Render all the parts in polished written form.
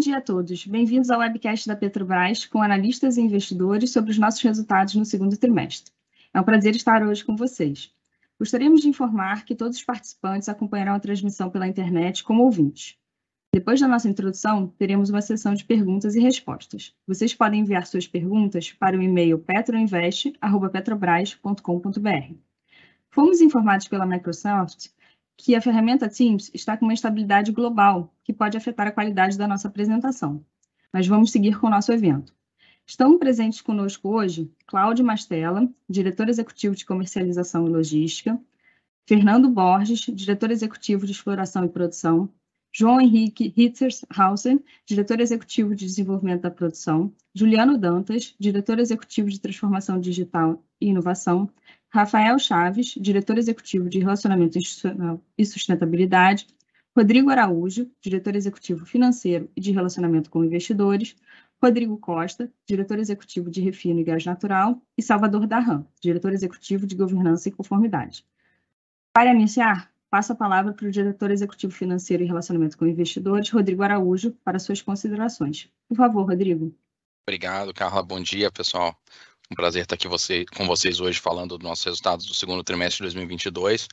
dia a todos. Bem-vindos ao webcast da Petrobras com analistas e investidores sobre os nossos resultados no segundo trimestre. É um prazer estar hoje com vocês. Gostaríamos de informar que todos os participantes acompanharão a transmissão pela internet como ouvintes. Depois da nossa introdução, teremos uma sessão de perguntas e respostas. Vocês podem enviar suas perguntas para o e-mail petroinvest@petrobras.com.br. Fomos informados pela Microsoft que a ferramenta Teams está com uma instabilidade global, que pode afetar a qualidade da nossa apresentação. Mas vamos seguir com o nosso evento. Estão presentes conosco hoje Cláudio Mastella, diretor executivo de comercialização e logística, Fernando Borges, diretor executivo de exploração e produção, João Henrique Rittershausen, diretor executivo de desenvolvimento da produção, Juliano Dantas, diretor executivo de transformação digital e inovação, Rafael Chaves, diretor executivo de relacionamento institucional e sustentabilidade, Rodrigo Araújo, diretor executivo financeiro e de relacionamento com investidores, Rodrigo Costa, diretor executivo de refino e gás natural, e Salvador Darran, diretor executivo de governança e conformidade. Para iniciar, passo a palavra para o diretor executivo financeiro e relacionamento com investidores, Rodrigo Araújo, para suas considerações. Por favor, Rodrigo. Obrigado, Carla. Bom dia, pessoal. Um prazer estar aqui com vocês hoje falando dos nossos resultados do segundo trimestre de 2022.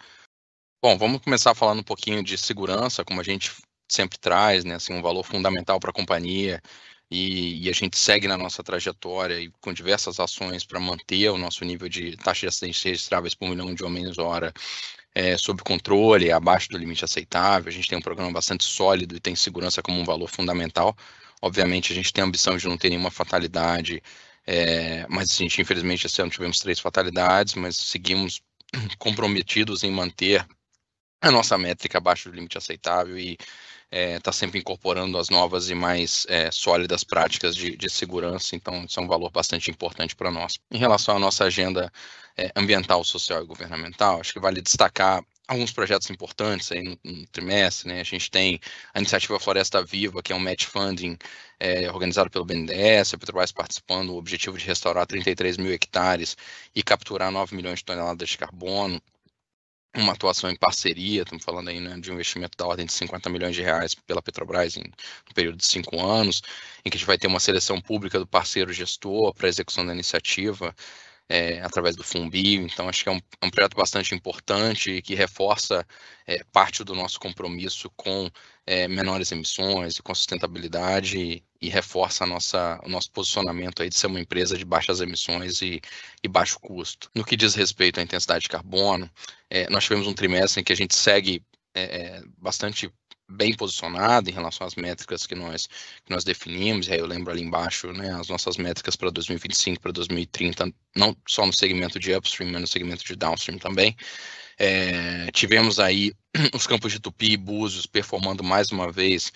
Bom, vamos começar falando um pouquinho de segurança, como a gente sempre traz, né, assim, um valor fundamental para a companhia, e a gente segue na nossa trajetória e com diversas ações para manter o nosso nível de taxa de acidentes registráveis por milhão de homens-hora sob controle, abaixo do limite aceitável. A gente tem um programa bastante sólido e tem segurança como um valor fundamental. Obviamente, a gente tem a ambição de não ter nenhuma fatalidade, mas a gente, infelizmente, esse ano tivemos 3 fatalidades, mas seguimos comprometidos em manter a nossa métrica abaixo do limite aceitável e está sempre incorporando as novas e mais sólidas práticas de segurança, então isso é um valor bastante importante para nós. Em relação à nossa agenda ambiental, social e governamental, acho que vale destacar alguns projetos importantes aí no trimestre, né? A gente tem a iniciativa Floresta Viva, que é um match funding organizado pelo BNDES, a Petrobras participando, o objetivo de restaurar 33 mil hectares e capturar 9 milhões de toneladas de carbono, uma atuação em parceria, estamos falando aí, né, de um investimento da ordem de 50 milhões de reais pela Petrobras no período de 5 anos, em que a gente vai ter uma seleção pública do parceiro gestor para a execução da iniciativa, através do Fumbio. Então acho que é um projeto bastante importante e que reforça parte do nosso compromisso com menores emissões e com sustentabilidade e reforça o nosso posicionamento aí de ser uma empresa de baixas emissões e baixo custo. No que diz respeito à intensidade de carbono, nós tivemos um trimestre em que a gente segue bastante bem posicionado em relação às métricas que nós definimos, e aí eu lembro ali embaixo, né, as nossas métricas para 2025, para 2030, não só no segmento de upstream, mas no segmento de downstream também. Tivemos aí os campos de Tupi e Búzios performando mais uma vez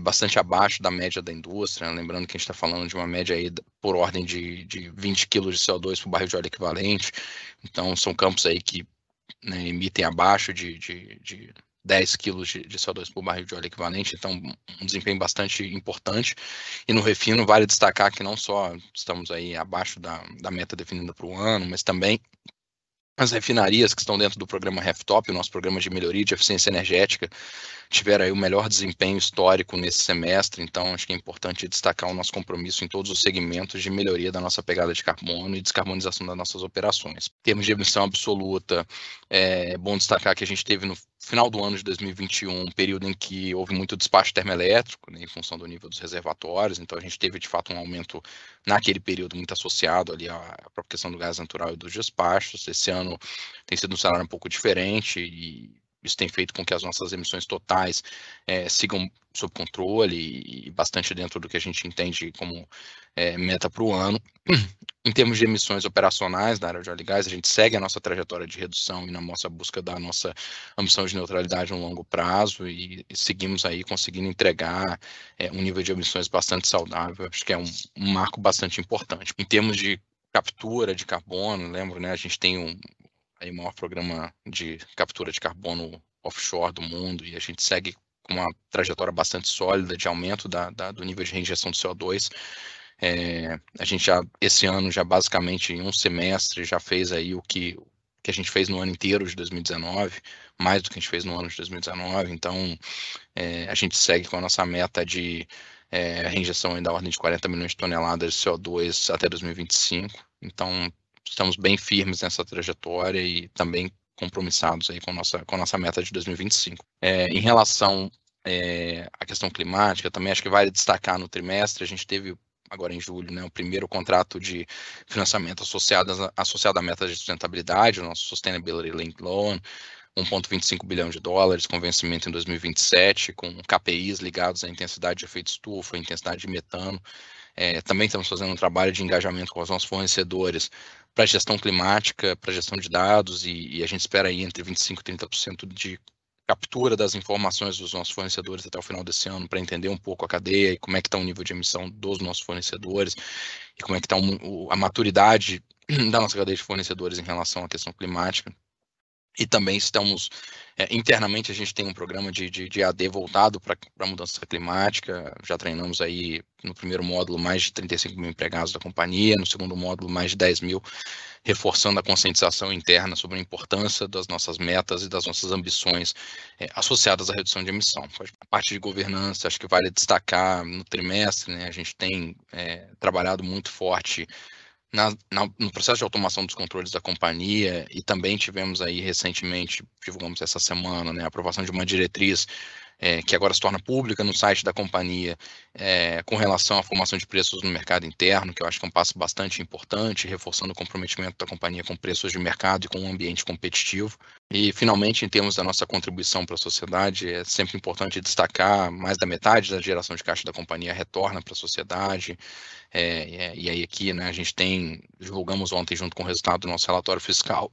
bastante abaixo da média da indústria, lembrando que a gente está falando de uma média aí por ordem de 20 kg de CO2 por barril de óleo equivalente, então são campos aí que, né, emitem abaixo de 10 quilos de CO2 por barril de óleo equivalente, então um desempenho bastante importante. E no refino vale destacar que não só estamos aí abaixo da meta definida para o ano, mas também as refinarias que estão dentro do programa RefTOP, o nosso programa de melhoria de eficiência energética, tiveram aí o melhor desempenho histórico nesse semestre, então acho que é importante destacar o nosso compromisso em todos os segmentos de melhoria da nossa pegada de carbono e descarbonização das nossas operações. Em termos de emissão absoluta, é bom destacar que a gente teve no final do ano de 2021 um período em que houve muito despacho termoelétrico, né, em função do nível dos reservatórios, então a gente teve de fato um aumento naquele período muito associado ali à própria questão do gás natural e dos despachos. Esse ano tem sido um cenário um pouco diferente e isso tem feito com que as nossas emissões totais sigam sob controle e bastante dentro do que a gente entende como meta para o ano. Em termos de emissões operacionais da área de óleo e gás, a gente segue a nossa trajetória de redução e na nossa busca da nossa ambição de neutralidade no longo prazo e seguimos aí conseguindo entregar um nível de emissões bastante saudável. Acho que é um marco bastante importante. Em termos de captura de carbono, lembro, né, a gente tem o maior programa de captura de carbono offshore do mundo e a gente segue com uma trajetória bastante sólida de aumento do nível de reinjeção de CO2. A gente esse ano, já basicamente em um semestre, já fez aí o que a gente fez no ano inteiro de 2019, mais do que a gente fez no ano de 2019, então a gente segue com a nossa meta de a reinjeção da ordem de 40 milhões de toneladas de CO2 até 2025. Então, estamos bem firmes nessa trajetória e também compromissados aí com a nossa meta de 2025. Em relação à questão climática, também acho que vale destacar no trimestre, a gente teve agora em julho, né, o primeiro contrato de financiamento associado à meta de sustentabilidade, o nosso Sustainability Linked Loan, 1,25 bilhão de dólares, com vencimento em 2027, com KPIs ligados à intensidade de efeito estufa, intensidade de metano. Também estamos fazendo um trabalho de engajamento com os nossos fornecedores para gestão climática, para gestão de dados, e a gente espera aí entre 25% e 30% de captura das informações dos nossos fornecedores até o final desse ano, para entender um pouco a cadeia e como é que está o nível de emissão dos nossos fornecedores, e como é que está a maturidade da nossa cadeia de fornecedores em relação à questão climática. E também estamos, internamente, a gente tem um programa de AD voltado para a mudança climática. Já treinamos aí, no primeiro módulo, mais de 35 mil empregados da companhia, no segundo módulo, mais de 10 mil, reforçando a conscientização interna sobre a importância das nossas metas e das nossas ambições associadas à redução de emissão. A parte de governança, acho que vale destacar no trimestre, né, a gente tem trabalhado muito forte no processo de automação dos controles da companhia, e também tivemos aí recentemente, divulgamos essa semana, né, a aprovação de uma diretriz que agora se torna pública no site da companhia, com relação à formação de preços no mercado interno, que eu acho que é um passo bastante importante, reforçando o comprometimento da companhia com preços de mercado e com um ambiente competitivo. E, finalmente, em termos da nossa contribuição para a sociedade, é sempre importante destacar: mais da metade da geração de caixa da companhia retorna para a sociedade. E aí aqui, né, a gente divulgamos ontem, junto com o resultado do nosso relatório fiscal,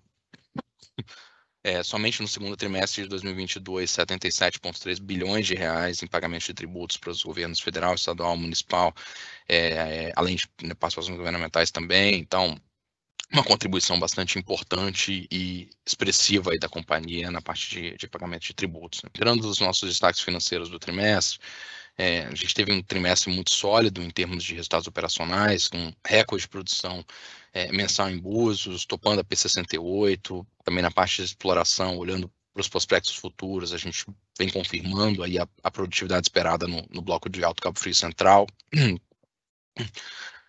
somente no segundo trimestre de 2022, 77,3 bilhões de reais em pagamentos de tributos para os governos federal, estadual, municipal, além de participações governamentais também. Então, uma contribuição bastante importante e expressiva aí da companhia na parte de pagamento de tributos. Tirando os nossos destaques financeiros do trimestre, a gente teve um trimestre muito sólido em termos de resultados operacionais, com recorde de produção mensal em Búzios, topando a P68, também na parte de exploração, olhando para os prospectos futuros, a gente vem confirmando aí a produtividade esperada no bloco de Alto Cabo Frio Central.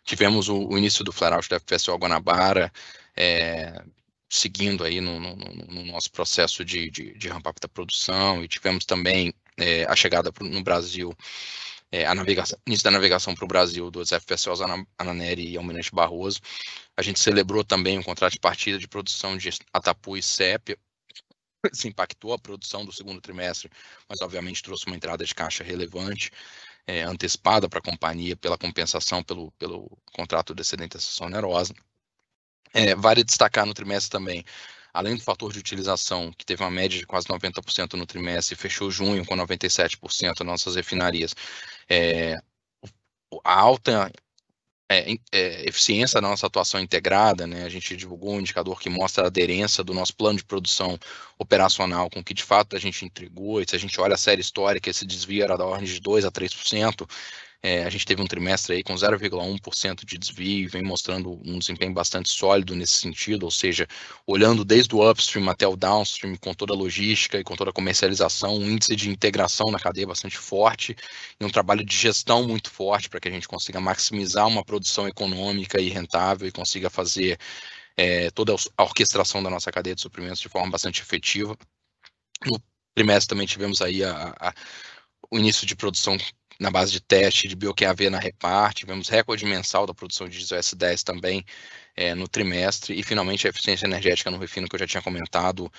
Tivemos o início do flare-out da FPSO Guanabara, seguindo aí no nosso processo de ramp-up da produção, e tivemos também a chegada no Brasil, início da navegação para o Brasil dos FPSOs Ananeri e Almirante Barroso. A gente celebrou também um contrato de partida de produção de Atapu e Sépia. Isso impactou a produção do segundo trimestre, mas obviamente trouxe uma entrada de caixa relevante, antecipada para a companhia pela compensação pelo contrato de excedentação onerosa. Vale destacar no trimestre também, além do fator de utilização, que teve uma média de quase 90% no trimestre, e fechou junho com 97% nas nossas refinarias, a alta eficiência da nossa atuação integrada, né? A gente divulgou um indicador que mostra a aderência do nosso plano de produção operacional com o que de fato a gente entregou, e se a gente olha a série histórica, esse desvio era da ordem de 2% a 3%, a gente teve um trimestre aí com 0,1% de desvio, vem mostrando um desempenho bastante sólido nesse sentido, ou seja, olhando desde o upstream até o downstream, com toda a logística e com toda a comercialização, um índice de integração na cadeia bastante forte, e um trabalho de gestão muito forte para que a gente consiga maximizar uma produção econômica e rentável e consiga fazer toda a orquestração da nossa cadeia de suprimentos de forma bastante efetiva. No trimestre também tivemos aí o início de produção na base de teste de BioQAV na Repar, tivemos recorde mensal da produção de diesel S10 também no trimestre, e finalmente a eficiência energética no refino, que eu já tinha comentado,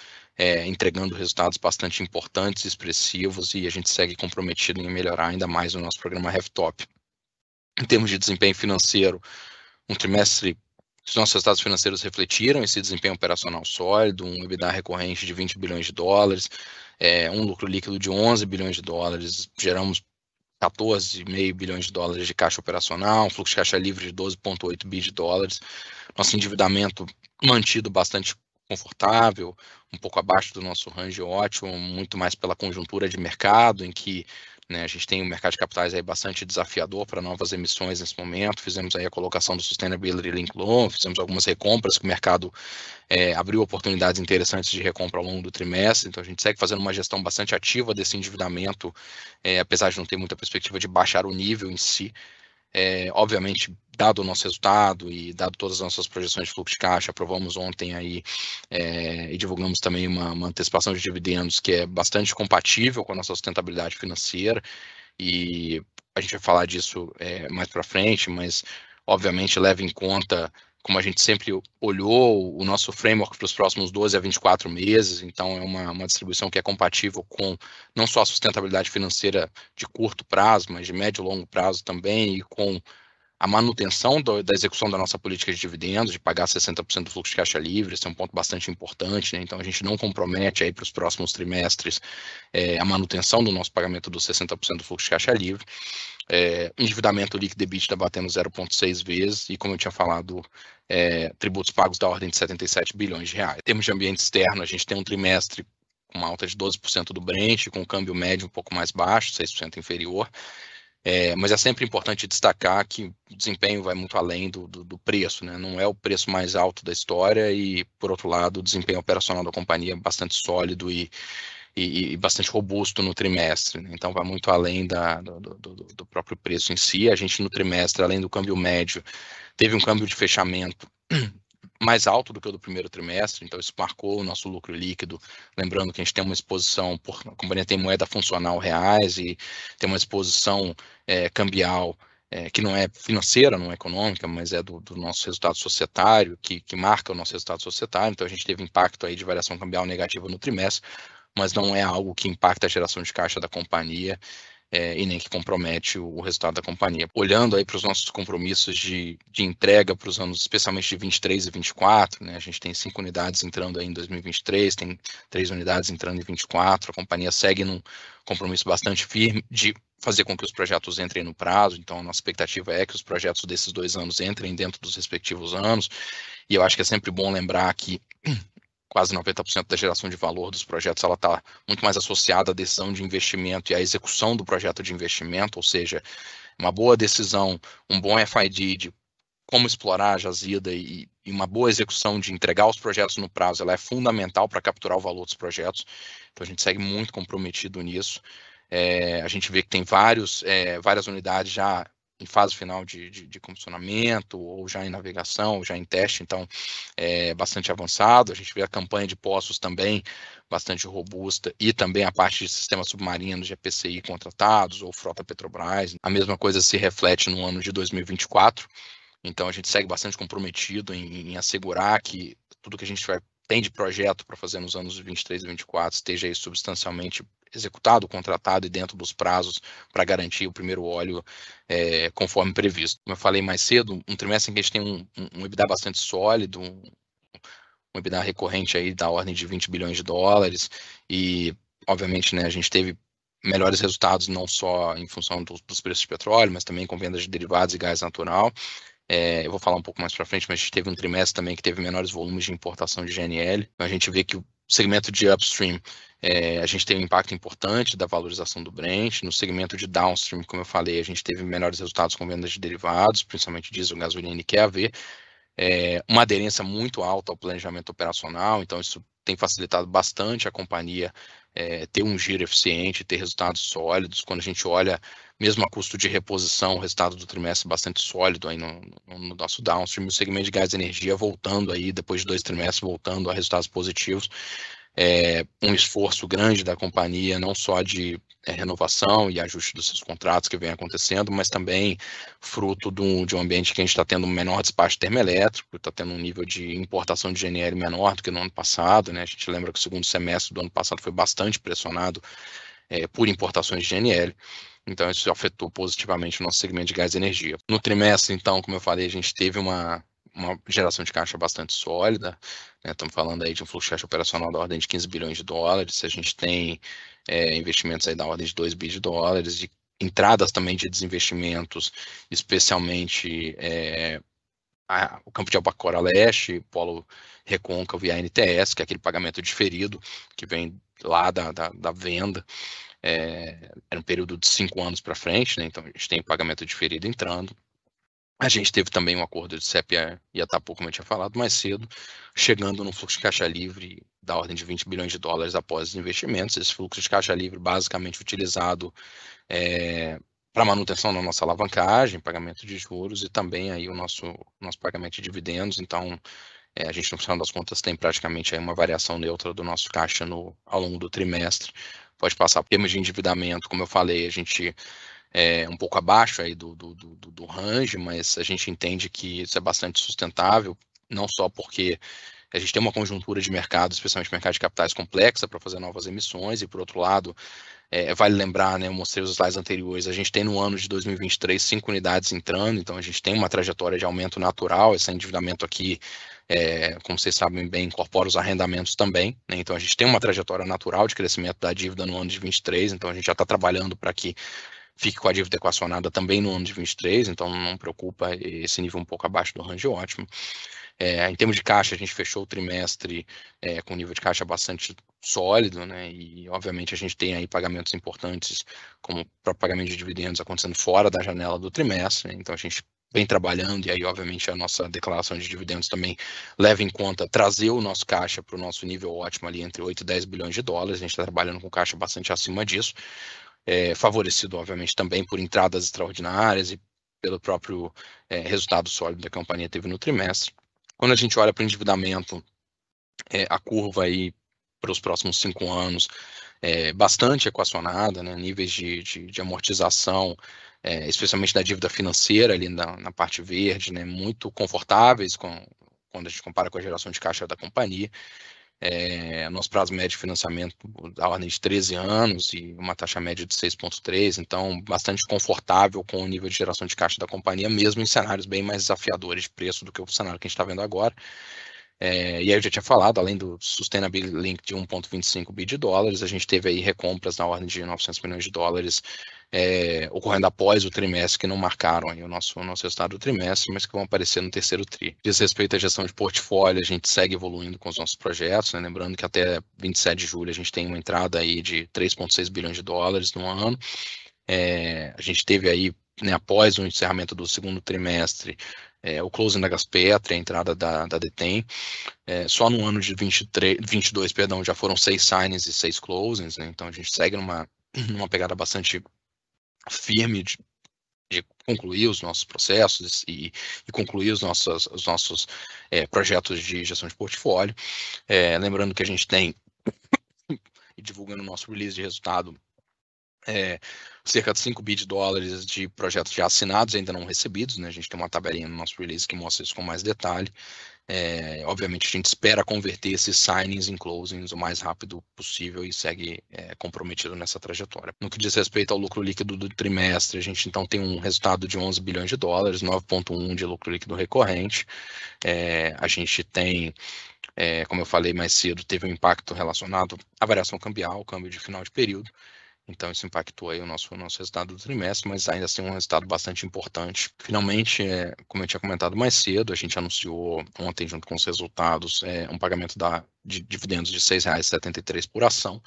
entregando resultados bastante importantes, expressivos, e a gente segue comprometido em melhorar ainda mais o nosso programa RevTop. Em termos de desempenho financeiro, um trimestre, os nossos resultados financeiros refletiram esse desempenho operacional sólido, um EBITDA recorrente de 20 bilhões de dólares, um lucro líquido de 11 bilhões de dólares, geramos 14,5 bilhões de dólares de caixa operacional, um fluxo de caixa livre de 12,8 bi de dólares, nosso endividamento mantido bastante confortável, um pouco abaixo do nosso range ótimo, muito mais pela conjuntura de mercado, em que né? A gente tem um mercado de capitais aí bastante desafiador para novas emissões nesse momento. Fizemos aí a colocação do Sustainability Linked Loan, fizemos algumas recompras que o mercado abriu oportunidades interessantes de recompra ao longo do trimestre. Então a gente segue fazendo uma gestão bastante ativa desse endividamento, apesar de não ter muita perspectiva de baixar o nível em si. Obviamente, dado o nosso resultado e dado todas as nossas projeções de fluxo de caixa, aprovamos ontem aí e divulgamos também uma antecipação de dividendos que é bastante compatível com a nossa sustentabilidade financeira, e a gente vai falar disso mais para frente, mas obviamente leva em conta, como a gente sempre olhou, o nosso framework para os próximos 12 a 24 meses, então é uma distribuição que é compatível com não só a sustentabilidade financeira de curto prazo, mas de médio e longo prazo também, e com a manutenção da execução da nossa política de dividendos, de pagar 60% do fluxo de caixa livre. Esse é um ponto bastante importante, né? Então a gente não compromete aí para os próximos trimestres a manutenção do nosso pagamento dos 60% do fluxo de caixa livre. Endividamento líquido EBITDA batendo 0,6 vezes, e como eu tinha falado, tributos pagos da ordem de 77 bilhões de reais. Em termos de ambiente externo, a gente tem um trimestre com uma alta de 12% do Brent, com um câmbio médio um pouco mais baixo, 6% inferior. Mas é sempre importante destacar que o desempenho vai muito além do preço, né? Não é o preço mais alto da história e, por outro lado, o desempenho operacional da companhia é bastante sólido e bastante robusto no trimestre, né? Então vai muito além do próprio preço em si. A gente no trimestre, além do câmbio médio, teve um câmbio de fechamento mais alto do que o do primeiro trimestre, então isso marcou o nosso lucro líquido. Lembrando que a gente tem uma exposição, a companhia tem moeda funcional reais e tem uma exposição cambial que não é financeira, não é econômica, mas é do nosso resultado societário, que marca o nosso resultado societário. Então a gente teve impacto aí de variação cambial negativa no trimestre, mas não é algo que impacta a geração de caixa da companhia e nem que compromete o resultado da companhia. Olhando aí para os nossos compromissos de entrega para os anos, especialmente de 23 e 24, né, a gente tem 5 unidades entrando aí em 2023, tem 3 unidades entrando em 24, a companhia segue num compromisso bastante firme de fazer com que os projetos entrem no prazo. Então a nossa expectativa é que os projetos desses 2 anos entrem dentro dos respectivos anos, e eu acho que é sempre bom lembrar que quase 90% da geração de valor dos projetos ela está muito mais associada à decisão de investimento e à execução do projeto de investimento, ou seja, uma boa decisão, um bom FID de como explorar a jazida e uma boa execução de entregar os projetos no prazo, ela é fundamental para capturar o valor dos projetos. Então a gente segue muito comprometido nisso. A gente vê que tem várias unidades já em fase final de comissionamento, ou já em navegação, ou já em teste, então é bastante avançado. A gente vê a campanha de poços também bastante robusta, e também a parte de sistemas submarinos de EPCI contratados, ou frota Petrobras. A mesma coisa se reflete no ano de 2024, então a gente segue bastante comprometido em assegurar que tudo que a gente tem de projeto para fazer nos anos de 23 e 24 esteja aí substancialmente executado, contratado e dentro dos prazos para garantir o primeiro óleo conforme previsto. Como eu falei mais cedo, um trimestre em que a gente tem um EBITDA bastante sólido, um EBITDA recorrente aí da ordem de 20 bilhões de dólares, e obviamente, né, a gente teve melhores resultados não só em função dos preços de petróleo, mas também com vendas de derivados e gás natural. Eu vou falar um pouco mais para frente, mas a gente teve um trimestre também que teve menores volumes de importação de GNL. A gente vê que o segmento de upstream, a gente teve um impacto importante da valorização do Brent. No segmento de downstream, como eu falei, a gente teve menores resultados com vendas de derivados, principalmente diesel, gasolina e QAV. Uma aderência muito alta ao planejamento operacional, então isso tem facilitado bastante a companhia ter um giro eficiente, ter resultados sólidos. Quando a gente olha, mesmo a custo de reposição, o resultado do trimestre bastante sólido aí no nosso downstream, o segmento de gás e energia voltando aí, depois de 2 trimestres, voltando a resultados positivos. Um esforço grande da companhia, não só de renovação e ajuste dos seus contratos que vem acontecendo, mas também fruto de um ambiente que a gente está tendo um menor despacho termoelétrico, está tendo um nível de importação de GNL menor do que no ano passado, né? A gente lembra que o segundo semestre do ano passado foi bastante pressionado por importações de GNL. Então isso afetou positivamente o nosso segmento de gás e energia. No trimestre, então, como eu falei, a gente teve uma geração de caixa bastante sólida, né? Estamos falando aí de um fluxo de caixa operacional da ordem de 15 bilhões de dólares, a gente tem investimentos aí da ordem de 2 bilhões de dólares, de entradas também de desinvestimentos, especialmente o campo de Albacora Leste, Polo Recôncavo e a ANTS, que é aquele pagamento diferido que vem lá da venda. era um período de 5 anos para frente, né? Então a gente tem pagamento diferido entrando. A gente teve também um acordo de CEP e Atapu, como eu tinha falado mais cedo, chegando num fluxo de caixa livre da ordem de 20 bilhões de dólares após os investimentos. Esse fluxo de caixa livre basicamente utilizado para manutenção da nossa alavancagem, pagamento de juros e também aí o nosso pagamento de dividendos. Então, a gente, no final das contas, tem praticamente aí uma variação neutra do nosso caixa ao longo do trimestre. Pode passar por termos de endividamento, como eu falei, a gente um pouco abaixo aí do range, mas a gente entende que isso é bastante sustentável, não só porque a gente tem uma conjuntura de mercado, especialmente mercado de capitais complexa para fazer novas emissões, e por outro lado, vale lembrar, né, eu mostrei os slides anteriores, a gente tem no ano de 2023 5 unidades entrando, então a gente tem uma trajetória de aumento natural, esse endividamento aqui, como vocês sabem bem, incorpora os arrendamentos também, né, então a gente tem uma trajetória natural de crescimento da dívida no ano de 2023, então a gente já está trabalhando para que fique com a dívida equacionada também no ano de 2023, então não preocupa, esse nível um pouco abaixo do range ótimo. Em termos de caixa, a gente fechou o trimestre com um nível de caixa bastante sólido, né? E obviamente a gente tem aí pagamentos importantes, como o próprio pagamento de dividendos acontecendo fora da janela do trimestre, né? Então a gente vem trabalhando, e aí obviamente a nossa declaração de dividendos também leva em conta trazer o nosso caixa para o nosso nível ótimo ali entre 8 e 10 bilhões de dólares, a gente está trabalhando com caixa bastante acima disso, favorecido obviamente também por entradas extraordinárias e pelo próprio resultado sólido que a companhia teve no trimestre. Quando a gente olha para o endividamento, a curva aí para os próximos 5 anos é bastante equacionada, né? Níveis de amortização, especialmente da dívida financeira ali na parte verde, né? Muito confortáveis quando a gente compara com a geração de caixa da companhia. Nosso prazo médio de financiamento da ordem de 13 anos e uma taxa média de 6,3, então bastante confortável com o nível de geração de caixa da companhia, mesmo em cenários bem mais desafiadores de preço do que o cenário que a gente está vendo agora. E aí eu já tinha falado, além do Sustainability Link de 1,25 bi de dólares, a gente teve aí recompras na ordem de 900 milhões de dólares ocorrendo após o trimestre, que não marcaram aí o nosso resultado do trimestre, mas que vão aparecer no terceiro tri. Diz respeito à gestão de portfólio, a gente segue evoluindo com os nossos projetos, né? Lembrando que até 27 de julho a gente tem uma entrada aí de 3,6 bilhões de dólares no ano. A gente teve aí, né, após o encerramento do segundo trimestre, o closing da Gaspetro, a entrada da Detem. Só no ano de 22, perdão, já foram 6 signings e 6 closings, né? Então a gente segue numa pegada bastante firme de concluir os nossos processos e concluir os nossos projetos de gestão de portfólio. Lembrando que a gente tem, e divulgando o nosso release de resultado, cerca de 5 bi de dólares de projetos já assinados, ainda não recebidos, né? A gente tem uma tabelinha no nosso release que mostra isso com mais detalhe. Obviamente a gente espera converter esses signings em closings o mais rápido possível e segue comprometido nessa trajetória. No que diz respeito ao lucro líquido do trimestre, a gente então tem um resultado de 11 bilhões de dólares, 9,1 de lucro líquido recorrente. A gente tem, como eu falei mais cedo, teve um impacto relacionado à variação cambial, câmbio de final de período. Então isso impactou aí o nosso resultado do trimestre, mas ainda assim um resultado bastante importante. Finalmente, como eu tinha comentado mais cedo, a gente anunciou ontem, junto com os resultados, um pagamento de dividendos de R$ 6,73 por ação,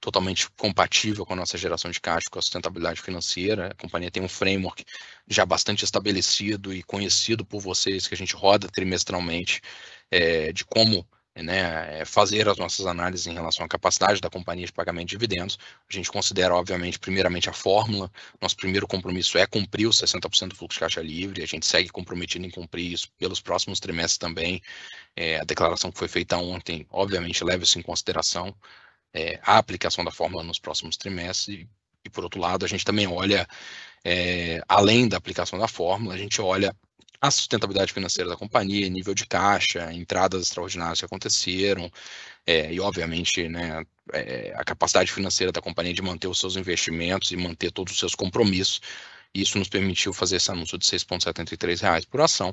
totalmente compatível com a nossa geração de caixa, com a sustentabilidade financeira. A companhia tem um framework já bastante estabelecido e conhecido por vocês, que a gente roda trimestralmente, de como fazer as nossas análises em relação à capacidade da companhia de pagamento de dividendos. A gente considera, obviamente, primeiramente a fórmula. Nosso primeiro compromisso é cumprir os 60% do fluxo de caixa livre. A gente segue comprometido em cumprir isso pelos próximos trimestres também. A declaração que foi feita ontem, obviamente, leva isso em consideração, a aplicação da fórmula nos próximos trimestres. E por outro lado, a gente também olha, além da aplicação da fórmula, a gente olha a sustentabilidade financeira da companhia, nível de caixa, entradas extraordinárias que aconteceram, e obviamente, né, a capacidade financeira da companhia de manter os seus investimentos e manter todos os seus compromissos. Isso nos permitiu fazer esse anúncio de R$ 6,73 por ação,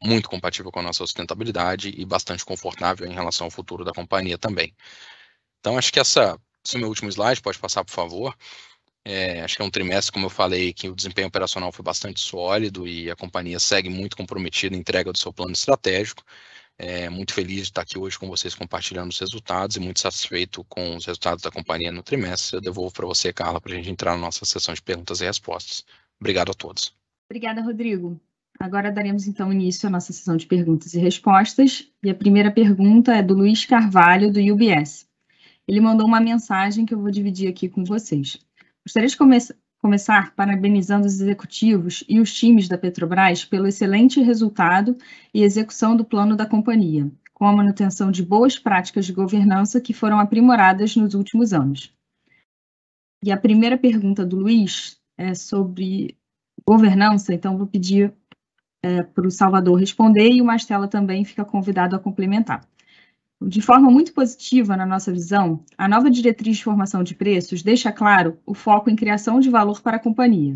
muito compatível com a nossa sustentabilidade e bastante confortável em relação ao futuro da companhia também. Então acho que esse é o meu último slide, pode passar por favor. Acho que é um trimestre, como eu falei, que o desempenho operacional foi bastante sólido e a companhia segue muito comprometida em entrega do seu plano estratégico. Muito feliz de estar aqui hoje com vocês compartilhando os resultados e muito satisfeito com os resultados da companhia no trimestre. Eu devolvo para você, Carla, para a gente entrar na nossa sessão de perguntas e respostas. Obrigado a todos. Obrigada, Rodrigo. Agora daremos então início à nossa sessão de perguntas e respostas. E a primeira pergunta é do Luiz Carvalho, do UBS. Ele mandou uma mensagem que eu vou dividir aqui com vocês. Gostaria de começar parabenizando os executivos e os times da Petrobras pelo excelente resultado e execução do plano da companhia, com a manutenção de boas práticas de governança que foram aprimoradas nos últimos anos. E a primeira pergunta do Luiz é sobre governança, então vou pedir para o Salvador responder e o Mastella também fica convidado a complementar. De forma muito positiva, na nossa visão, a nova diretriz de formação de preços deixa claro o foco em criação de valor para a companhia.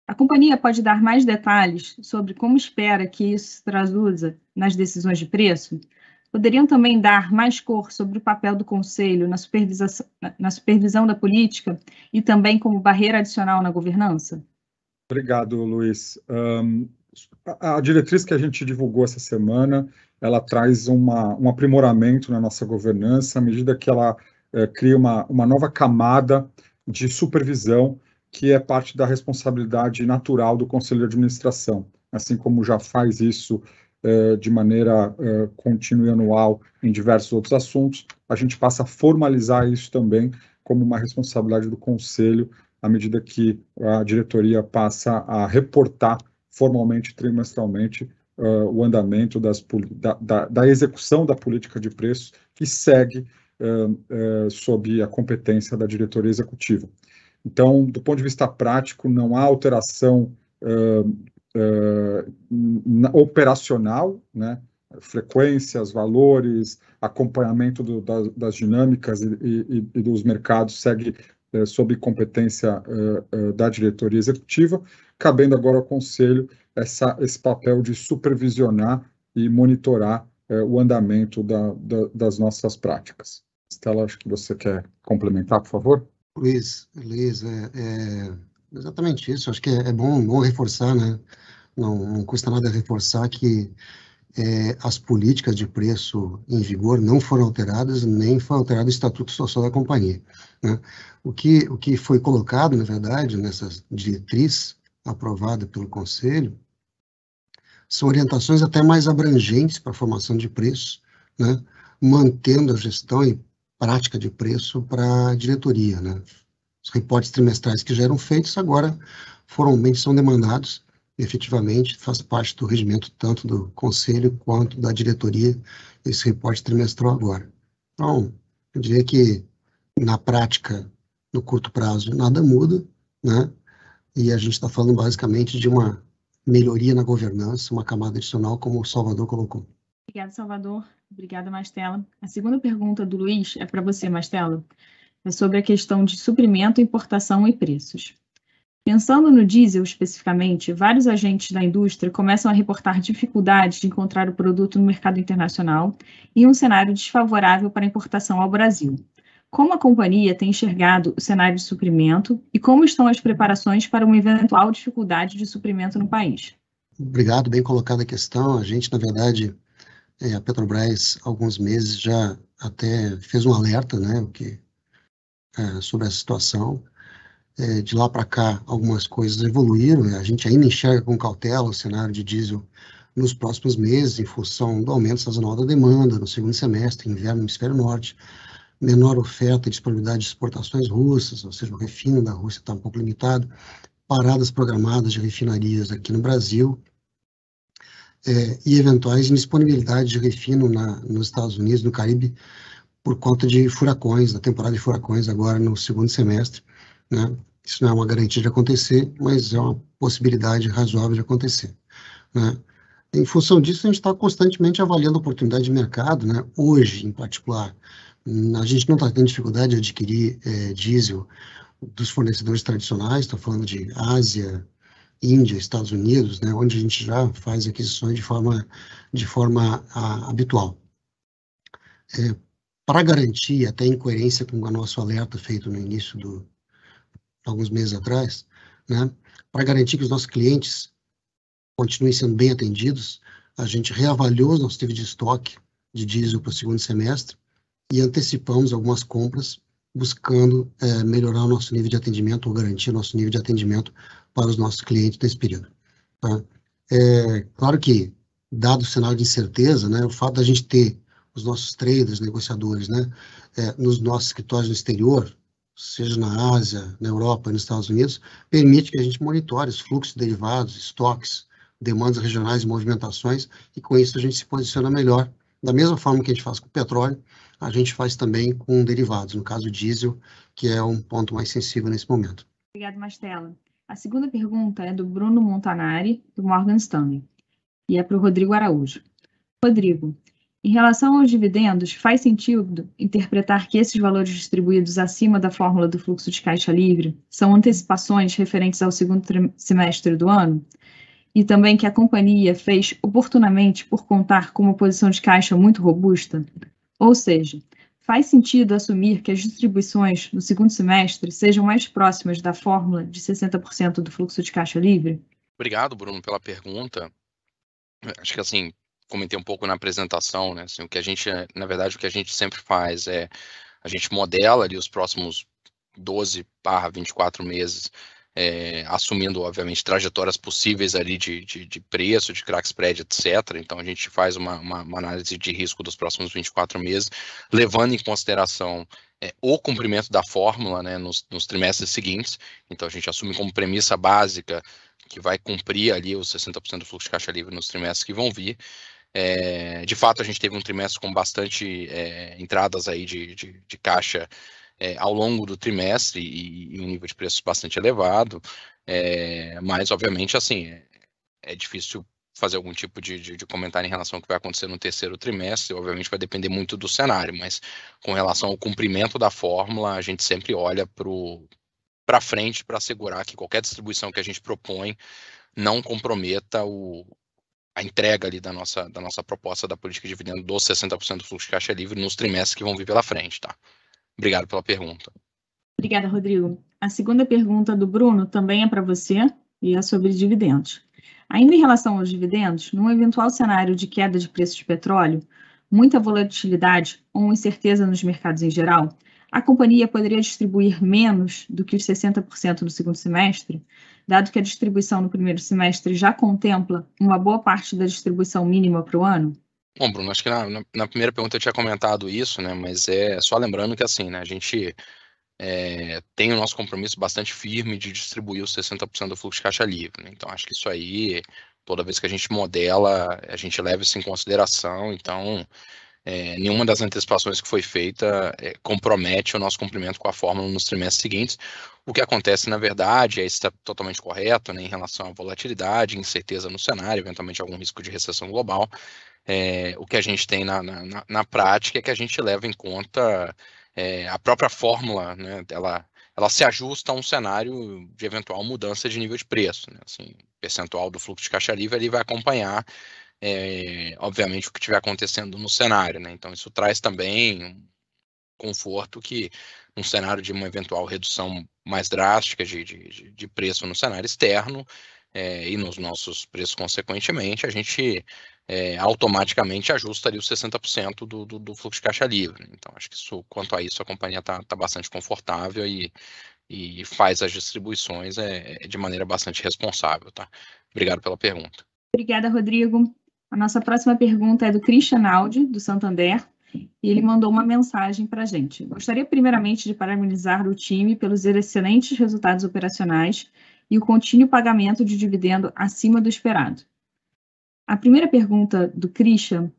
A companhia pode dar mais detalhes sobre como espera que isso se traduza nas decisões de preço? Poderiam também dar mais cor sobre o papel do Conselho na supervisão da política e também como barreira adicional na governança? Obrigado, Luiz. A diretriz que a gente divulgou essa semana, ela traz um aprimoramento na nossa governança, à medida que ela cria uma nova camada de supervisão, que é parte da responsabilidade natural do Conselho de Administração, assim como já faz isso de maneira contínua e anual em diversos outros assuntos, a gente passa a formalizar isso também como uma responsabilidade do Conselho, à medida que a diretoria passa a reportar formalmente, trimestralmente, o andamento da execução da política de preços, que segue sob a competência da diretoria executiva. Então, do ponto de vista prático, não há alteração operacional, né? Frequências, valores, acompanhamento das dinâmicas e dos mercados segue sob competência da diretoria executiva, cabendo agora ao Conselho esse papel de supervisionar e monitorar o andamento das nossas práticas. Stella, acho que você quer complementar, por favor? Luiz, exatamente isso. Acho que é bom reforçar, né? Não custa nada reforçar que as políticas de preço em vigor não foram alteradas, nem foi alterado o Estatuto Social da companhia, né? O que foi colocado, na verdade, nessa diretriz aprovada pelo Conselho, são orientações até mais abrangentes para a formação de preços, né? Mantendo a gestão e prática de preço para a diretoria, né? Os reportes trimestrais que já eram feitos agora formalmente são demandados, efetivamente faz parte do regimento tanto do Conselho quanto da diretoria, esse reporte trimestral agora. Então, eu diria que na prática, no curto prazo, nada muda, né? E a gente está falando basicamente de uma melhoria na governança, uma camada adicional, como o Salvador colocou. Obrigada, Salvador. Obrigada, Mastella. A segunda pergunta do Luiz é para você, Mastella. É sobre a questão de suprimento, importação e preços. Pensando no diesel especificamente, vários agentes da indústria começam a reportar dificuldades de encontrar o produto no mercado internacional e um cenário desfavorável para a importação ao Brasil. Como a companhia tem enxergado o cenário de suprimento e como estão as preparações para uma eventual dificuldade de suprimento no país? Obrigado, bem colocada a questão. A gente, na verdade, a Petrobras, há alguns meses, já até fez um alerta, né, sobre essa situação. De lá para cá, algumas coisas evoluíram, a gente ainda enxerga com cautela o cenário de diesel nos próximos meses, em função do aumento sazonal da demanda no segundo semestre, inverno no hemisfério norte, menor oferta e disponibilidade de exportações russas, ou seja, o refino da Rússia está um pouco limitado, paradas programadas de refinarias aqui no Brasil, e eventuais indisponibilidades de refino nos Estados Unidos, no Caribe, por conta de furacões, da temporada de furacões agora no segundo semestre, né? Isso não é uma garantia de acontecer, mas é uma possibilidade razoável de acontecer, né? Em função disso, a gente está constantemente avaliando a oportunidade de mercado, né? Hoje, em particular, a gente não está tendo dificuldade de adquirir diesel dos fornecedores tradicionais, estou falando de Ásia, Índia, Estados Unidos, né? Onde a gente já faz aquisições de forma habitual. Para garantir, até em coerência com o nosso alerta feito no início alguns meses atrás, né, para garantir que os nossos clientes continuem sendo bem atendidos, a gente reavaliou os nossos níveis de estoque de diesel para o segundo semestre e antecipamos algumas compras, buscando melhorar o nosso nível de atendimento ou garantir o nosso nível de atendimento para os nossos clientes nesse período. Tá? Claro que, dado o cenário de incerteza, né, o fato da gente ter os nossos traders, negociadores, né, nos nossos escritórios no exterior, seja na Ásia, na Europa, nos Estados Unidos, permite que a gente monitore os fluxos de derivados, estoques, demandas regionais e movimentações, e com isso a gente se posiciona melhor. Da mesma forma que a gente faz com o petróleo, a gente faz também com derivados, no caso o diesel, que é um ponto mais sensível nesse momento. Obrigada, Mastella. A segunda pergunta é do Bruno Montanari, do Morgan Stanley, e é para o Rodrigo Araújo. Rodrigo, em relação aos dividendos, faz sentido interpretar que esses valores distribuídos acima da fórmula do fluxo de caixa livre são antecipações referentes ao segundo semestre do ano? E também que a companhia fez oportunamente por contar com uma posição de caixa muito robusta? Ou seja, faz sentido assumir que as distribuições no segundo semestre sejam mais próximas da fórmula de 60% do fluxo de caixa livre? Obrigado, Bruno, pela pergunta. Acho que, assim, comentei um pouco na apresentação, né? Assim, na verdade, o que a gente sempre faz é a gente modela ali os próximos 12/24 meses, assumindo, obviamente, trajetórias possíveis ali de preço, de crack spread, etc. Então, a gente faz uma análise de risco dos próximos 24 meses, levando em consideração o cumprimento da fórmula, né, nos trimestres seguintes. Então, a gente assume como premissa básica que vai cumprir ali os 60% do fluxo de caixa livre nos trimestres que vão vir. De fato, a gente teve um trimestre com bastante entradas aí de caixa ao longo do trimestre e um nível de preços bastante elevado, mas, obviamente, assim, é difícil fazer algum tipo de comentário em relação ao que vai acontecer no terceiro trimestre. Obviamente vai depender muito do cenário, mas com relação ao cumprimento da fórmula, a gente sempre olha para frente para assegurar que qualquer distribuição que a gente propõe não comprometa a entrega ali da nossa proposta da política de dividendo dos 60% do fluxo de caixa livre nos trimestres que vão vir pela frente, tá? Obrigado pela pergunta. Obrigada, Rodrigo. A segunda pergunta do Bruno também é para você e é sobre dividendos. Ainda em relação aos dividendos, num eventual cenário de queda de preço de petróleo, muita volatilidade ou incerteza nos mercados em geral, a companhia poderia distribuir menos do que os 60% no segundo semestre, dado que a distribuição no primeiro semestre já contempla uma boa parte da distribuição mínima para o ano? Bom, Bruno, acho que na primeira pergunta eu tinha comentado isso, né? Mas só lembrando que, assim, né, a gente tem o nosso compromisso bastante firme de distribuir os 60% do fluxo de caixa livre, né? Então, acho que isso aí, toda vez que a gente modela, a gente leva isso em consideração. Então, nenhuma das antecipações que foi feita compromete o nosso cumprimento com a fórmula nos trimestres seguintes. O que acontece, na verdade, isso está totalmente correto, né, em relação à volatilidade, incerteza no cenário, eventualmente algum risco de recessão global. O que a gente tem na prática é que a gente leva em conta a própria fórmula, né, ela se ajusta a um cenário de eventual mudança de nível de preço, né? Assim, o percentual do fluxo de caixa livre ele vai acompanhar, obviamente, o que estiver acontecendo no cenário, né? Então, isso traz também um conforto que, num cenário de uma eventual redução mais drástica de preço no cenário externo, e nos nossos preços, consequentemente, a gente automaticamente ajusta ali os 60% do fluxo de caixa livre. Então, acho que quanto a isso, a companhia está bastante confortável e faz as distribuições de maneira bastante responsável, tá? Obrigado pela pergunta. Obrigada, Rodrigo. A nossa próxima pergunta é do Christian Aldi, do Santander, e ele mandou uma mensagem para a gente. Gostaria primeiramente de parabenizar o time pelos excelentes resultados operacionais e o contínuo pagamento de dividendo acima do esperado. A primeira pergunta do Christian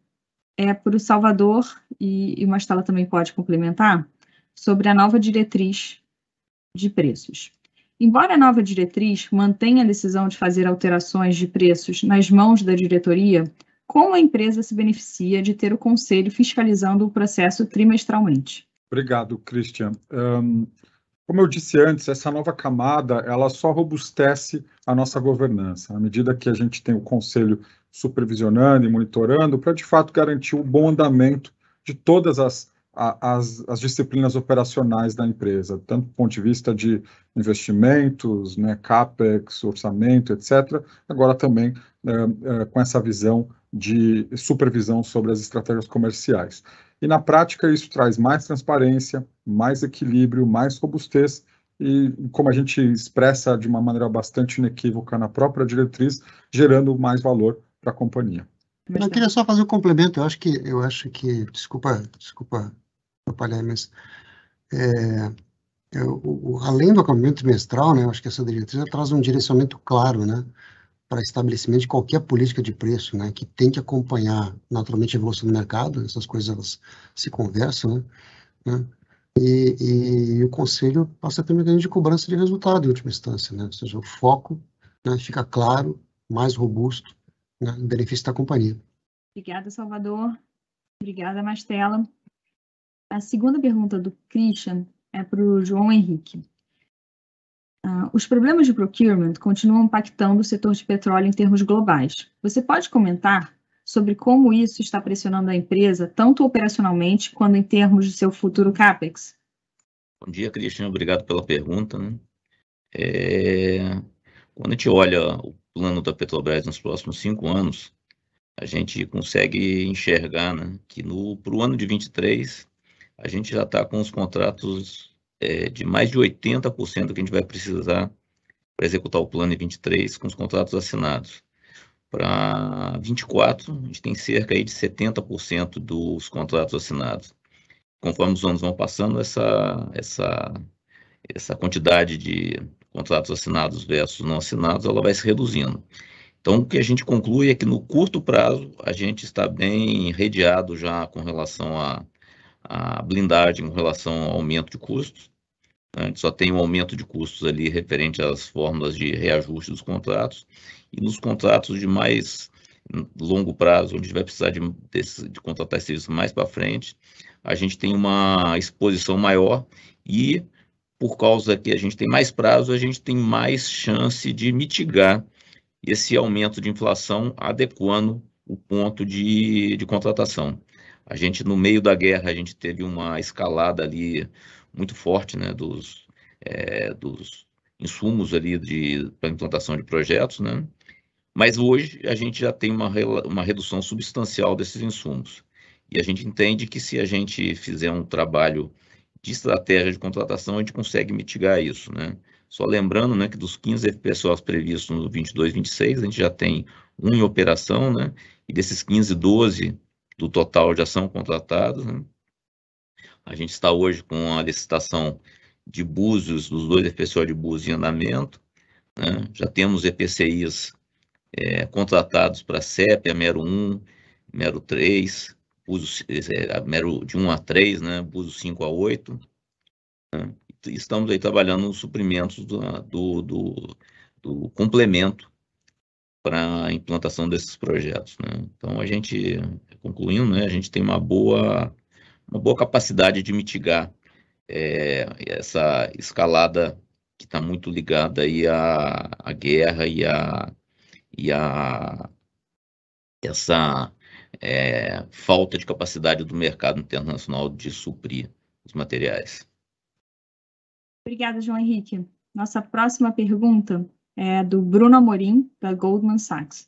é para o Salvador, e o Mastella também pode complementar, sobre a nova diretriz de preços. Embora a nova diretriz mantenha a decisão de fazer alterações de preços nas mãos da diretoria, como a empresa se beneficia de ter o conselho fiscalizando o processo trimestralmente? Obrigado, Christian. Como eu disse antes, essa nova camada, ela só robustece a nossa governança, à medida que a gente tem o conselho supervisionando e monitorando, para, de fato, garantir o bom andamento de todas as disciplinas operacionais da empresa, tanto do ponto de vista de investimentos, né, CAPEX, orçamento, etc., agora também com essa visão de supervisão sobre as estratégias comerciais. E, na prática, isso traz mais transparência, mais equilíbrio, mais robustez, e, como a gente expressa de uma maneira bastante inequívoca na própria diretriz, gerando mais valor para a companhia. Eu queria só fazer um complemento. Eu acho que desculpa atrapalhar, mas além do acompanhamento trimestral, né, eu acho que essa diretriz traz um direcionamento claro, né, para estabelecimento de qualquer política de preço, né, que tem que acompanhar naturalmente a evolução do mercado. Essas coisas elas se conversam, né, e o Conselho passa a ter um mecanismo de cobrança de resultado em última instância, né, ou seja, o foco, né, fica claro, mais robusto, né, em benefício da companhia. Obrigada, Salvador. Obrigada, Mastella. A segunda pergunta do Christian é para o João Henrique. Os problemas de procurement continuam impactando o setor de petróleo em termos globais. Você pode comentar sobre como isso está pressionando a empresa, tanto operacionalmente quanto em termos de seu futuro CAPEX? Bom dia, Christian. Obrigado pela pergunta, né? Quando a gente olha o plano da Petrobras nos próximos 5 anos, a gente consegue enxergar, né, que para o ano de 23, a gente já está com os contratos de mais de 80% que a gente vai precisar para executar o plano em 23, com os contratos assinados. Para 24, a gente tem cerca aí de 70% dos contratos assinados. Conforme os anos vão passando, essa quantidade de contratos assinados versus não assinados, ela vai se reduzindo. Então, o que a gente conclui é que no curto prazo, a gente está bem redeado já com relação à blindagem, com relação ao aumento de custos. A gente só tem um aumento de custos ali referente às fórmulas de reajuste dos contratos. E nos contratos de mais longo prazo, onde a gente vai precisar de contratar esse serviço mais para frente, a gente tem uma exposição maior e, por causa que a gente tem mais prazo, a gente tem mais chance de mitigar esse aumento de inflação, adequando o ponto de contratação. A gente, no meio da guerra, a gente teve uma escalada ali muito forte, né, dos insumos ali para implantação de projetos, né? Mas hoje a gente já tem uma redução substancial desses insumos. E a gente entende que se a gente fizer um trabalho de estratégia de contratação, a gente consegue mitigar isso, né? Só lembrando, né, que dos 15 FPSOs previstos no 22, 26, a gente já tem um em operação, né? E desses 15, 12 do total já são contratados, né? A gente está hoje com a licitação de Búzios, dos 2 FPSO de Búzios em andamento, né? Já temos EPCIs contratados para Sépia, Mero 1, Mero 3, Búzios, Mero de 1 a 3, né? Búzios 5 a 8, né? Estamos aí trabalhando nos suprimentos do complemento para a implantação desses projetos, né? Então, a gente, concluindo, né, a gente tem uma boa capacidade de mitigar essa escalada que está muito ligada aí à guerra e essa falta de capacidade do mercado internacional de suprir os materiais. Obrigada, João Henrique. Nossa próxima pergunta é do Bruno Amorim, da Goldman Sachs,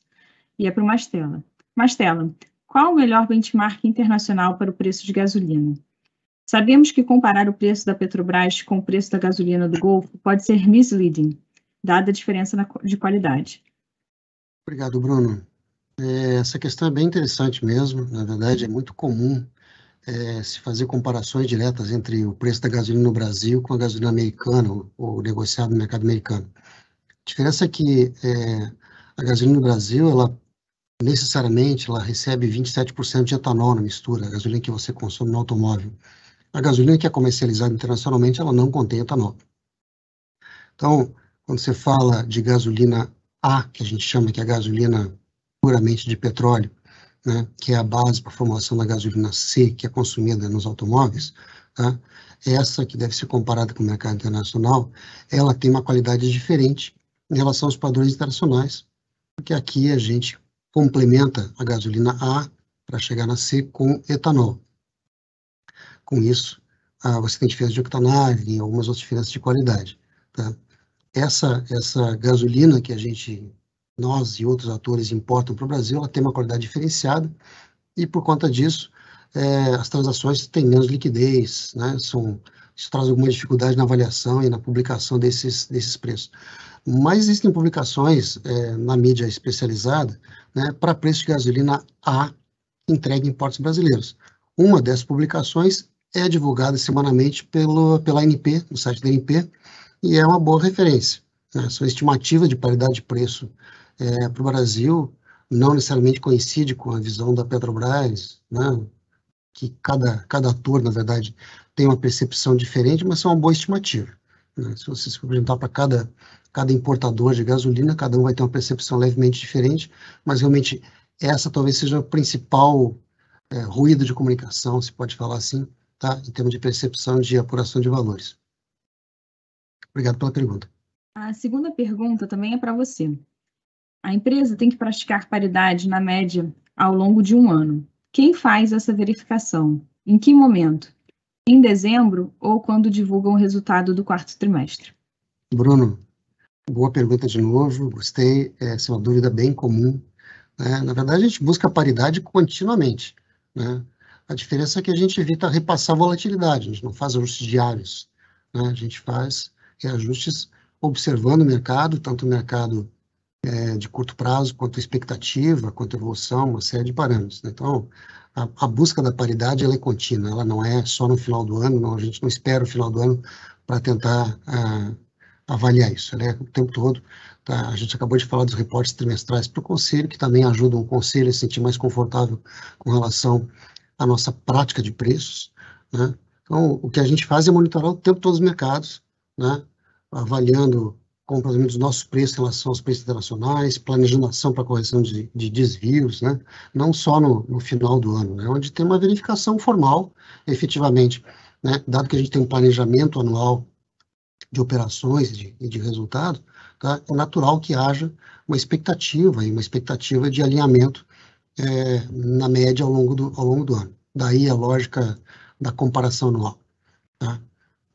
e é para o Mastella. Mastella, qual o melhor benchmark internacional para o preço de gasolina? Sabemos que comparar o preço da Petrobras com o preço da gasolina do Golfo pode ser misleading, dada a diferença de qualidade. Obrigado, Bruno. Essa questão é bem interessante mesmo. Na verdade, é muito comum se fazer comparações diretas entre o preço da gasolina no Brasil com a gasolina americana ou negociada no mercado americano. A diferença é que a gasolina no Brasil, ela necessariamente recebe 27% de etanol na mistura, a gasolina que você consome no automóvel. A gasolina que é comercializada internacionalmente, ela não contém etanol. Então, quando você fala de gasolina A, que a gente chama que é a gasolina puramente de petróleo, né, que é a base para a formulação da gasolina C, que é consumida nos automóveis, tá? Essa que deve ser comparada com o mercado internacional, ela tem uma qualidade diferente em relação aos padrões internacionais, porque aqui a gente complementa a gasolina A para chegar na C com etanol. Com isso, você tem diferença de octanagem e algumas outras diferenças de qualidade, tá? Essa gasolina que a gente nós e outros atores importam para o Brasil, ela tem uma qualidade diferenciada e, por conta disso, as transações têm menos liquidez, né? Isso traz alguma dificuldade na avaliação e na publicação desses preços. Mas existem publicações na mídia especializada, né, para preço de gasolina A entregue em portos brasileiros. Uma dessas publicações é divulgada semanalmente pela ANP, no site da ANP, e é uma boa referência, né? Sua estimativa de paridade de preço para o Brasil não necessariamente coincide com a visão da Petrobras, né? Que cada ator, na verdade, tem uma percepção diferente, mas é uma boa estimativa, né? Se você se apresentar para cada importador de gasolina, cada um vai ter uma percepção levemente diferente, mas realmente essa talvez seja o principal ruído de comunicação, se pode falar assim, tá? Em termos de percepção de apuração de valores. Obrigado pela pergunta. A segunda pergunta também é para você. A empresa tem que praticar paridade na média ao longo de um ano. Quem faz essa verificação? Em que momento? Em dezembro ou quando divulgam o resultado do quarto trimestre? Bruno, boa pergunta de novo, gostei, essa é uma dúvida bem comum, né? Na verdade, a gente busca paridade continuamente, né? A diferença é que a gente evita repassar volatilidade, a gente não faz ajustes diários, né? A gente faz reajustes observando o mercado, tanto o mercado de curto prazo, quanto a expectativa, quanto a evolução, uma série de parâmetros, né? Então, a busca da paridade ela é contínua, ela não é só no final do ano, não, a gente não espera o final do ano para tentar avaliar isso, né? O tempo todo, tá? A gente acabou de falar dos reportes trimestrais para o Conselho, que também ajudam o Conselho a se sentir mais confortável com relação à nossa prática de preços, né? Então, o que a gente faz é monitorar o tempo todo os mercados, né? Avaliando comportamento dos nossos preços em relação aos preços internacionais, planejando ação para correção de desvios, né? Não só no final do ano, né? Onde tem uma verificação formal, efetivamente, né? Dado que a gente tem um planejamento anual de operações e de resultado, tá? É natural que haja uma expectativa de alinhamento na média ao longo do ano. Daí a lógica da comparação anual, tá?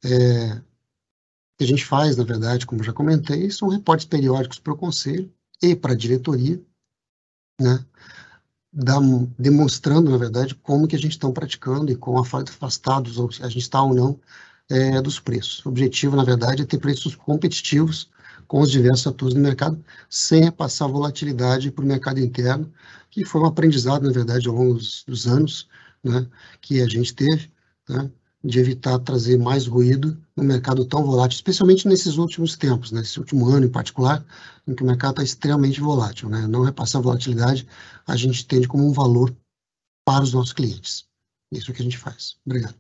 O que a gente faz, na verdade, como já comentei, são reportes periódicos para o Conselho e para a diretoria, né? Demonstrando, na verdade, como que a gente está praticando e quão afastados a gente está ou não dos preços. O objetivo, na verdade, é ter preços competitivos com os diversos atores do mercado, sem repassar volatilidade para o mercado interno, que foi um aprendizado, na verdade, ao longo dos anos, né, que a gente teve, né, de evitar trazer mais ruído no mercado tão volátil, especialmente nesses últimos tempos, nesse último ano em particular, em que o mercado está extremamente volátil, né? Não repassar volatilidade, a gente entende como um valor para os nossos clientes. Isso é o que a gente faz. Obrigado.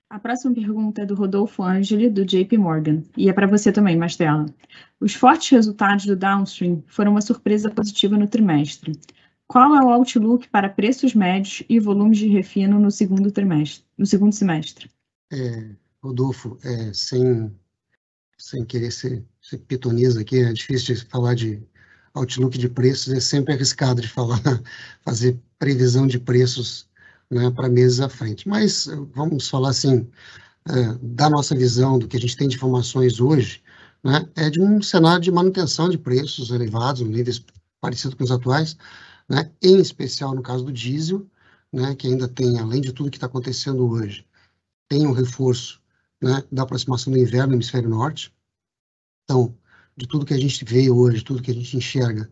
A próxima pergunta é do Rodolfo Angeli, do JP Morgan, e é para você também, Mastella. Os fortes resultados do Downstream foram uma surpresa positiva no trimestre. Qual é o outlook para preços médios e volumes de refino no segundo semestre? Rodolfo, sem querer ser pitonisa aqui, é difícil de falar de outlook de preços, é sempre arriscado de fazer previsão de preços, né, para meses à frente. Mas vamos falar assim, da nossa visão, do que a gente tem de informações hoje, né, é de um cenário de manutenção de preços elevados, níveis parecidos com os atuais, né, em especial no caso do diesel, né, que ainda tem, além de tudo que está acontecendo hoje, tem um reforço, né, da aproximação do inverno no hemisfério norte. Então, de tudo que a gente vê hoje, tudo que a gente enxerga,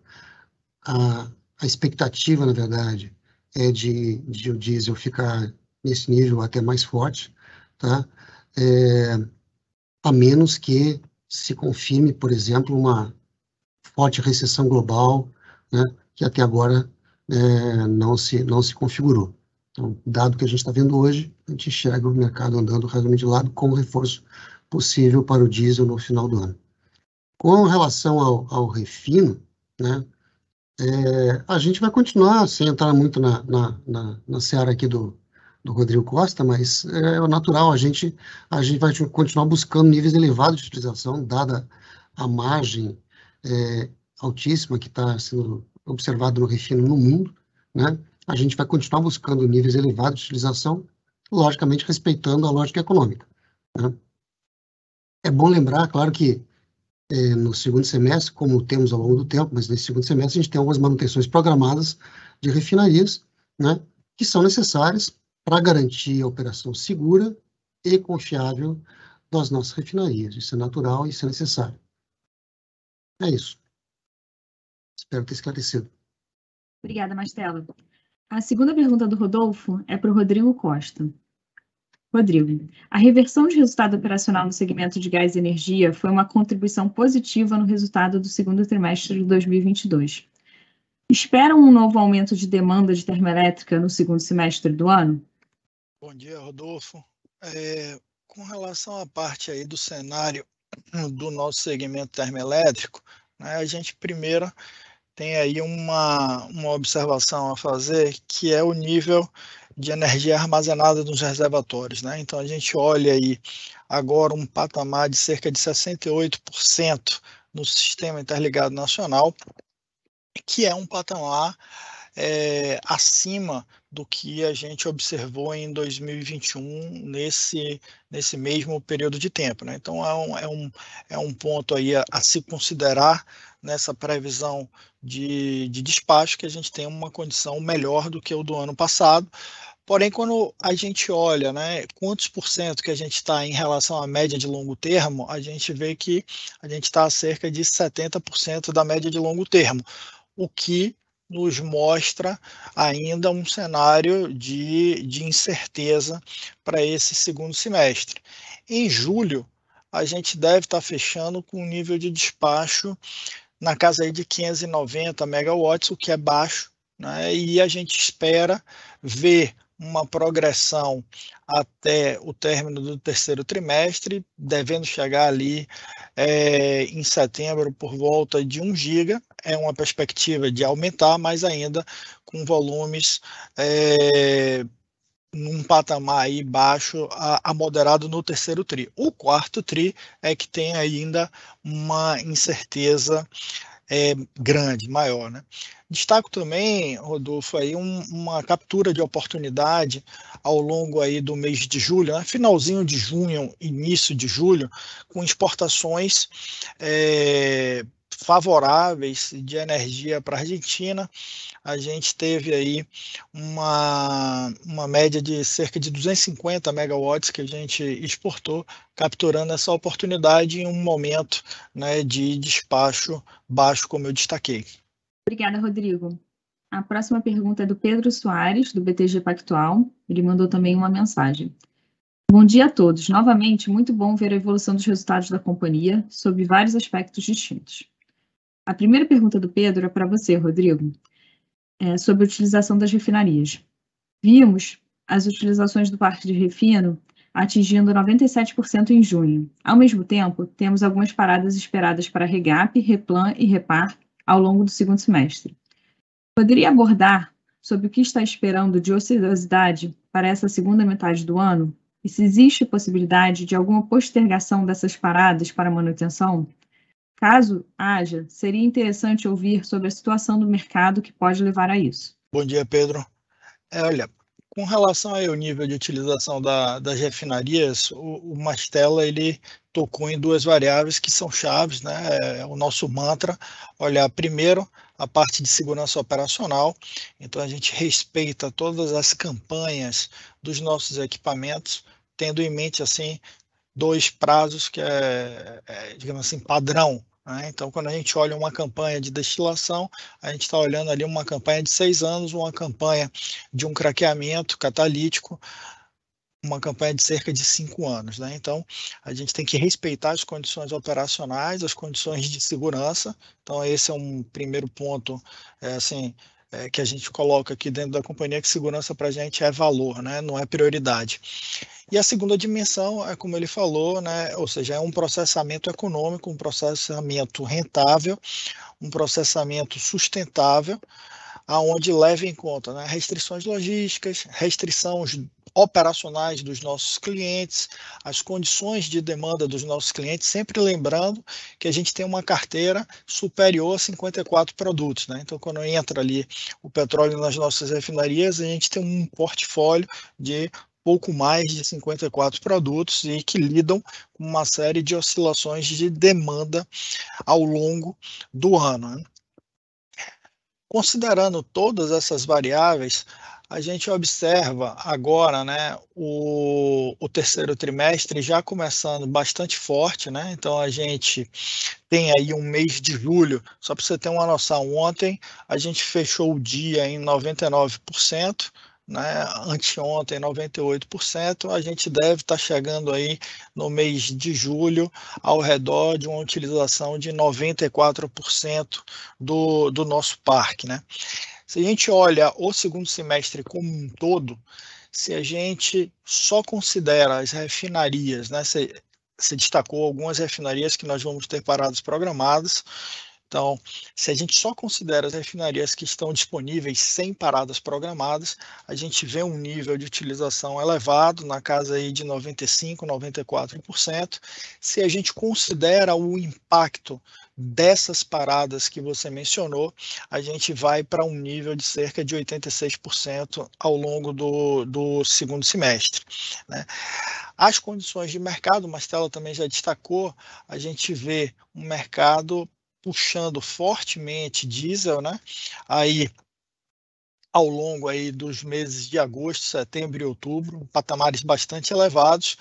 a expectativa, na verdade, é de o diesel ficar nesse nível até mais forte, tá? A menos que se confirme, por exemplo, uma forte recessão global, né, que até agora não se configurou. Então, dado que a gente está vendo hoje, a gente enxerga o mercado andando razoavelmente de lado com o reforço possível para o diesel no final do ano. Com relação ao refino, né, a gente vai continuar, sem entrar muito na seara aqui do Rodrigo Costa, mas é natural, a gente vai continuar buscando níveis elevados de utilização, dada a margem altíssima que está sendo observada no refino no mundo, né? A gente vai continuar buscando níveis elevados de utilização, logicamente respeitando a lógica econômica, né? É bom lembrar, claro que no segundo semestre, como temos ao longo do tempo, mas nesse segundo semestre a gente tem algumas manutenções programadas de refinarias, né, que são necessárias para garantir a operação segura e confiável das nossas refinarias. Isso é natural e isso é necessário. É isso. Espero ter esclarecido. Obrigada, Mastella. A segunda pergunta do Rodolfo é para o Rodrigo Costa. Rodrigo, a reversão de resultado operacional no segmento de gás e energia foi uma contribuição positiva no resultado do segundo trimestre de 2022. Esperam um novo aumento de demanda de termoelétrica no segundo semestre do ano? Bom dia, Rodolfo. Com relação à parte aí do cenário do nosso segmento termoelétrico, né, a gente primeiro tem aí uma observação a fazer, que é o nível de energia armazenada nos reservatórios, né? Então, a gente olha aí agora um patamar de cerca de 68% no Sistema Interligado Nacional, que é um patamar acima do que a gente observou em 2021, nesse mesmo período de tempo, né? Então, é um ponto aí a se considerar nessa previsão de despacho, que a gente tem uma condição melhor do que o do ano passado. Porém, quando a gente olha, né, quantos por cento que a gente está em relação à média de longo termo, a gente vê que a gente está a cerca de 70% da média de longo termo, o que nos mostra ainda um cenário de incerteza para esse segundo semestre. Em julho, a gente deve estar fechando com um nível de despacho na casa aí de 590 megawatts, o que é baixo, né? E a gente espera ver uma progressão até o término do terceiro trimestre, devendo chegar ali em setembro por volta de 1 giga. É uma perspectiva de aumentar, mas ainda com volumes num patamar aí baixo a moderado no terceiro tri. O quarto tri é que tem ainda uma incerteza grande, maior, né? Destaco também, Rodolfo, aí uma captura de oportunidade ao longo aí do mês de julho, né? Finalzinho de junho, início de julho, com exportações favoráveis de energia para a Argentina. A gente teve aí uma média de cerca de 250 megawatts que a gente exportou, capturando essa oportunidade em um momento, né, de despacho baixo, como eu destaquei. Obrigada, Rodrigo. A próxima pergunta é do Pedro Soares, do BTG Pactual. Ele mandou também uma mensagem. Bom dia a todos. Novamente, muito bom ver a evolução dos resultados da companhia sob vários aspectos distintos. A primeira pergunta do Pedro é para você, Rodrigo, sobre a utilização das refinarias. Vimos as utilizações do parque de refino atingindo 97% em junho. Ao mesmo tempo, temos algumas paradas esperadas para REGAP, REPLAN e REPAR ao longo do segundo semestre. Poderia abordar sobre o que está esperando de ociosidade para essa segunda metade do ano? E se existe possibilidade de alguma postergação dessas paradas para manutenção? Caso haja, seria interessante ouvir sobre a situação do mercado que pode levar a isso. Bom dia, Pedro. Olha, com relação ao nível de utilização das refinarias, o Mastella ele tocou em duas variáveis que são chaves, né? O nosso mantra, olhar primeiro a parte de segurança operacional. Então a gente respeita todas as campanhas dos nossos equipamentos, tendo em mente assim dois prazos que digamos assim, padrão. Então, quando a gente olha uma campanha de destilação, a gente está olhando ali uma campanha de 6 anos, uma campanha de um craqueamento catalítico, uma campanha de cerca de 5 anos. Então, a gente tem que respeitar as condições operacionais, as condições de segurança. Então, esse é um primeiro ponto, que a gente coloca aqui dentro da companhia, que segurança para a gente é valor, né? Não é prioridade. E a segunda dimensão é como ele falou, né? Ou seja, é um processamento econômico, um processamento rentável, um processamento sustentável, aonde leva em conta, né, restrições logísticas, restrições operacionais dos nossos clientes, as condições de demanda dos nossos clientes, sempre lembrando que a gente tem uma carteira superior a 54 produtos, né? Então, quando entra ali o petróleo nas nossas refinarias, a gente tem um portfólio de pouco mais de 54 produtos e que lidam com uma série de oscilações de demanda ao longo do ano, né? Considerando todas essas variáveis, a gente observa agora, né, o terceiro trimestre já começando bastante forte, né? Então a gente tem aí um mês de julho, só para você ter uma noção, ontem a gente fechou o dia em 99%, né? Anteontem 98%, a gente deve estar chegando aí no mês de julho ao redor de uma utilização de 94% do nosso parque, né? Se a gente olha o segundo semestre como um todo, se a gente só considera as refinarias, né? Você destacou algumas refinarias que nós vamos ter paradas programadas. Então, se a gente só considera as refinarias que estão disponíveis sem paradas programadas, a gente vê um nível de utilização elevado, na casa aí de 95%, 94%. Se a gente considera o impacto dessas paradas que você mencionou, a gente vai para um nível de cerca de 86% ao longo do segundo semestre, né? As condições de mercado, o Mastella também já destacou, a gente vê um mercado puxando fortemente diesel, né? Aí ao longo aí dos meses de agosto, setembro e outubro, patamares bastante elevados,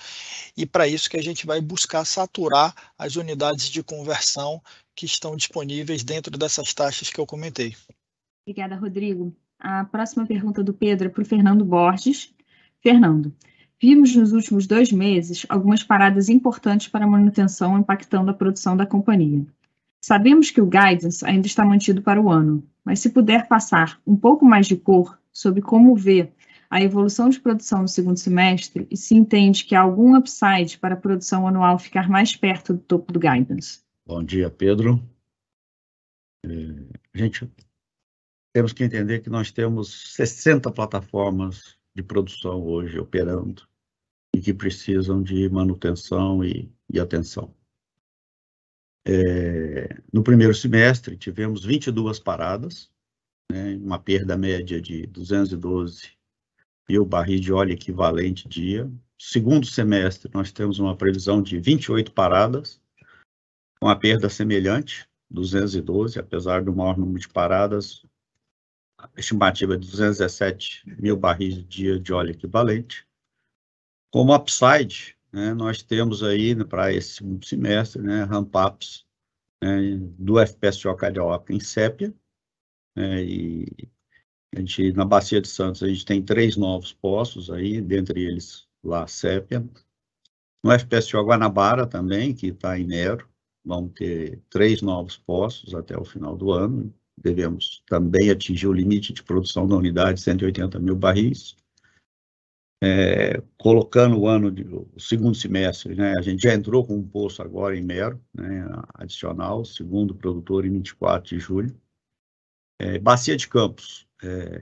e para isso que a gente vai buscar saturar as unidades de conversão que estão disponíveis dentro dessas taxas que eu comentei. Obrigada, Rodrigo. A próxima pergunta do Pedro é para o Fernando Borges. Fernando, vimos nos últimos 2 meses algumas paradas importantes para a manutenção impactando a produção da companhia. Sabemos que o guidance ainda está mantido para o ano, mas se puder passar um pouco mais de cor sobre como vê a evolução de produção no segundo semestre e se entende que há algum upside para a produção anual ficar mais perto do topo do guidance. Bom dia, Pedro. Gente, temos que entender que nós temos 60 plataformas de produção hoje operando e que precisam de manutenção e atenção. No primeiro semestre, tivemos 22 paradas, né, uma perda média de 212 mil barris de óleo equivalente dia. Segundo semestre, nós temos uma previsão de 28 paradas, com a perda semelhante, 212, apesar do maior número de paradas, a estimativa é de 217 mil barris de dia de óleo equivalente. Como upside, né, nós temos aí para esse segundo semestre, né, ramp-ups, né, do FPSO Carioca em Sépia, né, e a gente, na Bacia de Santos, a gente tem 3 novos poços aí, dentre eles lá Sépia. No FPSO Guanabara também, que está em Nero, vamos ter 3 novos poços até o final do ano. Devemos também atingir o limite de produção da unidade, 180 mil barris. Colocando o segundo semestre, né, a gente já entrou com um poço agora em Mero, né, adicional, segundo produtor em 24 de julho. Bacia de Campos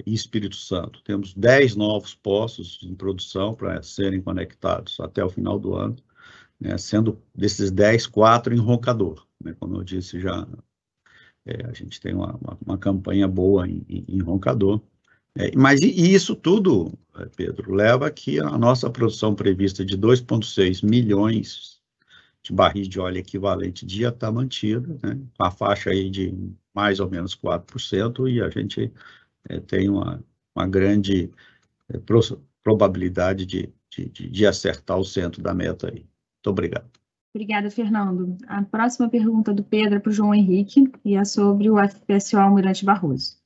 e Espírito Santo, temos 10 novos poços em produção para serem conectados até o final do ano, né, sendo desses 10, 4 em Roncador, né, como eu disse já, a gente tem uma campanha boa em Roncador. Mas isso tudo, Pedro, leva que a nossa produção prevista de 2,6 milhões de barris de óleo equivalente dia está mantida, né, com a faixa aí de mais ou menos 4%, e a gente tem uma grande probabilidade de acertar o centro da meta aí. Muito obrigado. Obrigada, Fernando. A próxima pergunta do Pedro é para o João Henrique, e é sobre o FPSO Almirante Barroso.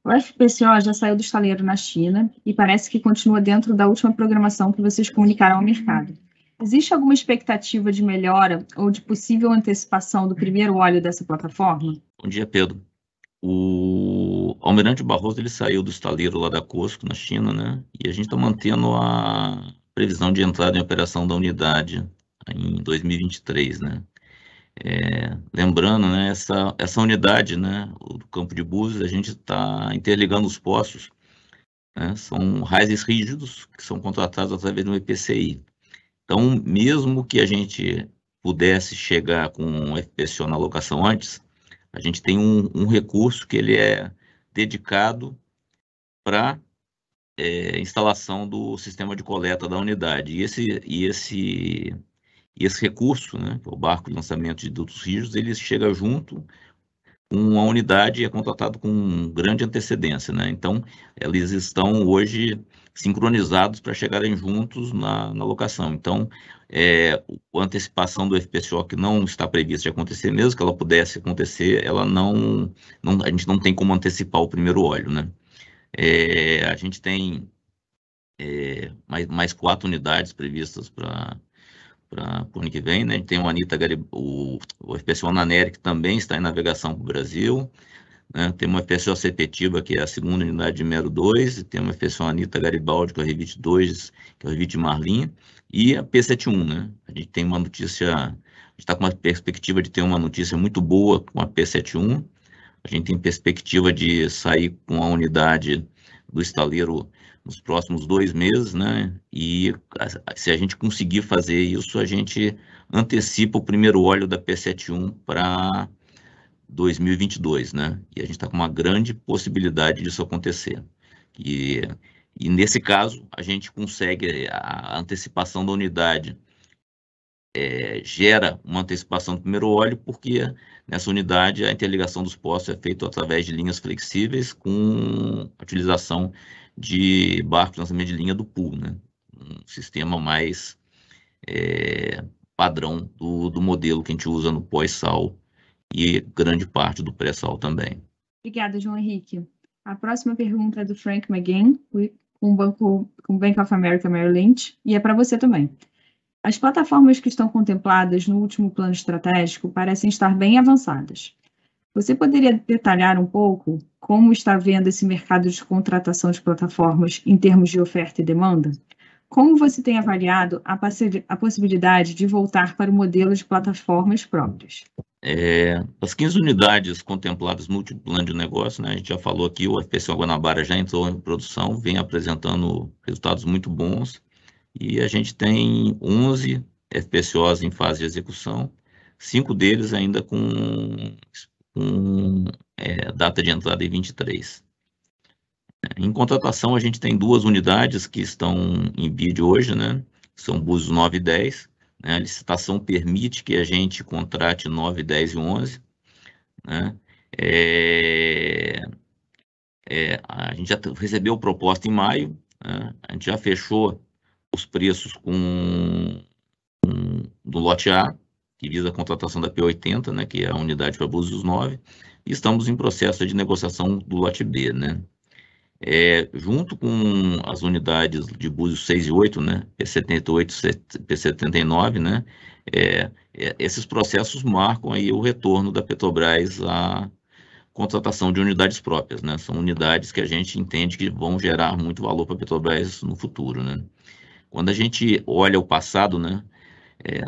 O FPSO já saiu do estaleiro na China e parece que continua dentro da última programação que vocês comunicaram ao mercado. Existe alguma expectativa de melhora ou de possível antecipação do primeiro óleo dessa plataforma? Bom dia, Pedro. O Almirante Barroso ele saiu do estaleiro lá da COSCO, na China, né? E a gente está mantendo a previsão de entrada em operação da unidade em 2023, né? Lembrando, né, essa unidade, né, do Campo de Búzios, a gente está interligando os poços, né, são raízes rígidos que são contratados através de um EPCI. Então, mesmo que a gente pudesse chegar com um FPSO na locação antes, a gente tem um recurso que ele é dedicado para instalação do sistema de coleta da unidade. E esse recurso, né, o barco de lançamento de dutos rígidos, ele chega junto com a unidade e é contratado com grande antecedência, né? Então, eles estão hoje sincronizados para chegarem juntos na locação. Então, a antecipação do FPSO que não está prevista de acontecer, mesmo que ela pudesse acontecer, ela a gente não tem como antecipar o primeiro óleo, né? A gente tem mais 4 unidades previstas para o ano que vem, né? A gente tem o FPSO Naneri, que também está em navegação para o Brasil, né? Tem uma FPSO Sepetiba, que é a segunda unidade de Mero 2, e tem uma FPSO Anita Garibaldi, que é o Revit 2, que é o Revit Marlin, e a P71, né? A gente tem uma notícia, a gente está com uma perspectiva de ter uma notícia muito boa com a P71, a gente tem perspectiva de sair com a unidade do estaleiro nos próximos 2 meses, né? E se a gente conseguir fazer isso, a gente antecipa o primeiro óleo da P71 para 2022, né? E a gente está com uma grande possibilidade disso acontecer. E nesse caso, a gente consegue a antecipação da unidade, gera uma antecipação do primeiro óleo, porque nessa unidade a interligação dos postos é feita através de linhas flexíveis com a utilização de barco de lançamento de linha do pool, né? Um sistema mais padrão do modelo que a gente usa no pós-sal e grande parte do pré-sal também. Obrigada, João Henrique. A próxima pergunta é do Frank McGinn, com o Bank of America Merrill Lynch, e é para você também. As plataformas que estão contempladas no último plano estratégico parecem estar bem avançadas. Você poderia detalhar um pouco como está vendo esse mercado de contratação de plataformas em termos de oferta e demanda? Como você tem avaliado a possibilidade de voltar para o modelo de plataformas próprias? As 15 unidades contempladas no último plano de negócio, né, a gente já falou aqui, o FPSO Guanabara já entrou em produção, vem apresentando resultados muito bons, e a gente tem 11 FPSOs em fase de execução, 5 deles ainda com data de entrada em 23. Em contratação, a gente tem 2 unidades que estão em bid hoje, né? São Búzios 9 e 10. Né? A licitação permite que a gente contrate 9, 10 e 11. Né? A gente já recebeu proposta em maio, né? A gente já fechou os preços do lote A, que visa a contratação da P80, né, que é a unidade para Búzios 9, e estamos em processo de negociação do lote B, né. Junto com as unidades de Búzios 6 e 8, né, P78, P79, né, esses processos marcam aí o retorno da Petrobras à contratação de unidades próprias, né, são unidades que a gente entende que vão gerar muito valor para a Petrobras no futuro, né. Quando a gente olha o passado, né,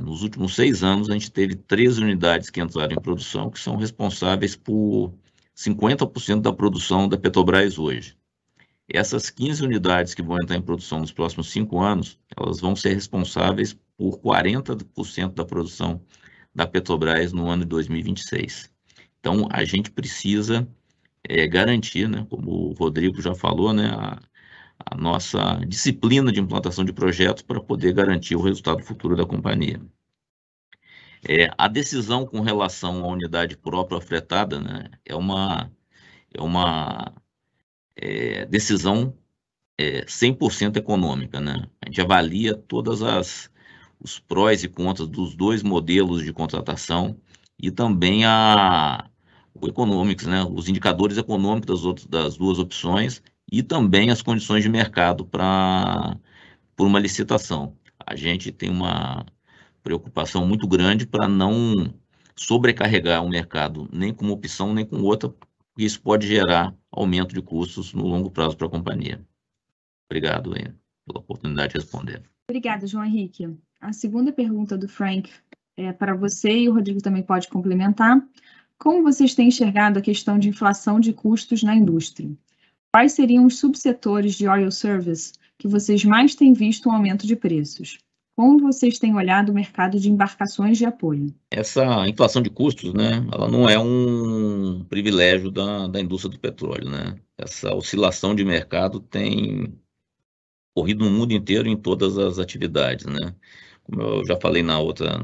nos últimos 6 anos, a gente teve 13 unidades que entraram em produção, que são responsáveis por 50% da produção da Petrobras hoje. Essas 15 unidades que vão entrar em produção nos próximos 5 anos, elas vão ser responsáveis por 40% da produção da Petrobras no ano de 2026. Então, a gente precisa garantir, né, como o Rodrigo já falou, né, a nossa disciplina de implantação de projetos para poder garantir o resultado futuro da companhia. A decisão com relação à unidade própria fretada, né, é uma decisão 100% econômica, né? A gente avalia todas os prós e contras dos 2 modelos de contratação e também o econômicos, né? Os indicadores econômicos das 2 opções e também as condições de mercado por uma licitação. A gente tem uma preocupação muito grande para não sobrecarregar o mercado, nem com uma opção, nem com outra, porque isso pode gerar aumento de custos no longo prazo para a companhia. Obrigado pela oportunidade de responder. Obrigada, João Henrique. A segunda pergunta do Frank é para você, e o Rodrigo também pode complementar. Como vocês têm enxergado a questão de inflação de custos na indústria? Quais seriam os subsetores de oil service que vocês mais têm visto um aumento de preços? Como vocês têm olhado o mercado de embarcações de apoio? Essa inflação de custos, né, ela não é um privilégio da indústria do petróleo, né? Essa oscilação de mercado tem corrido no mundo inteiro em todas as atividades, né? Como eu já falei na outra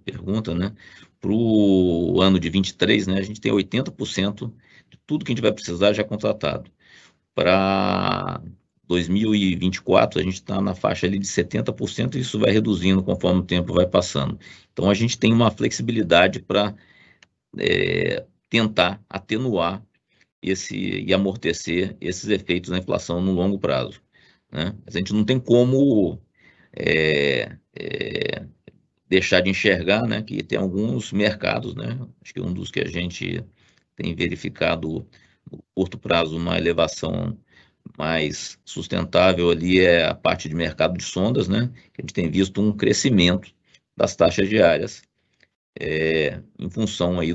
pergunta, né? Para o ano de 23, né? A gente tem 80% de tudo que a gente vai precisar já contratado. Para 2024, a gente está na faixa ali de 70% e isso vai reduzindo conforme o tempo vai passando. Então, a gente tem uma flexibilidade para tentar atenuar e amortecer esses efeitos da inflação no longo prazo, né? A gente não tem como deixar de enxergar, né, que tem alguns mercados, né? Acho que um dos que a gente tem verificado no curto prazo uma elevação mais sustentável ali é a parte de mercado de sondas, né? Que a gente tem visto um crescimento das taxas diárias em função aí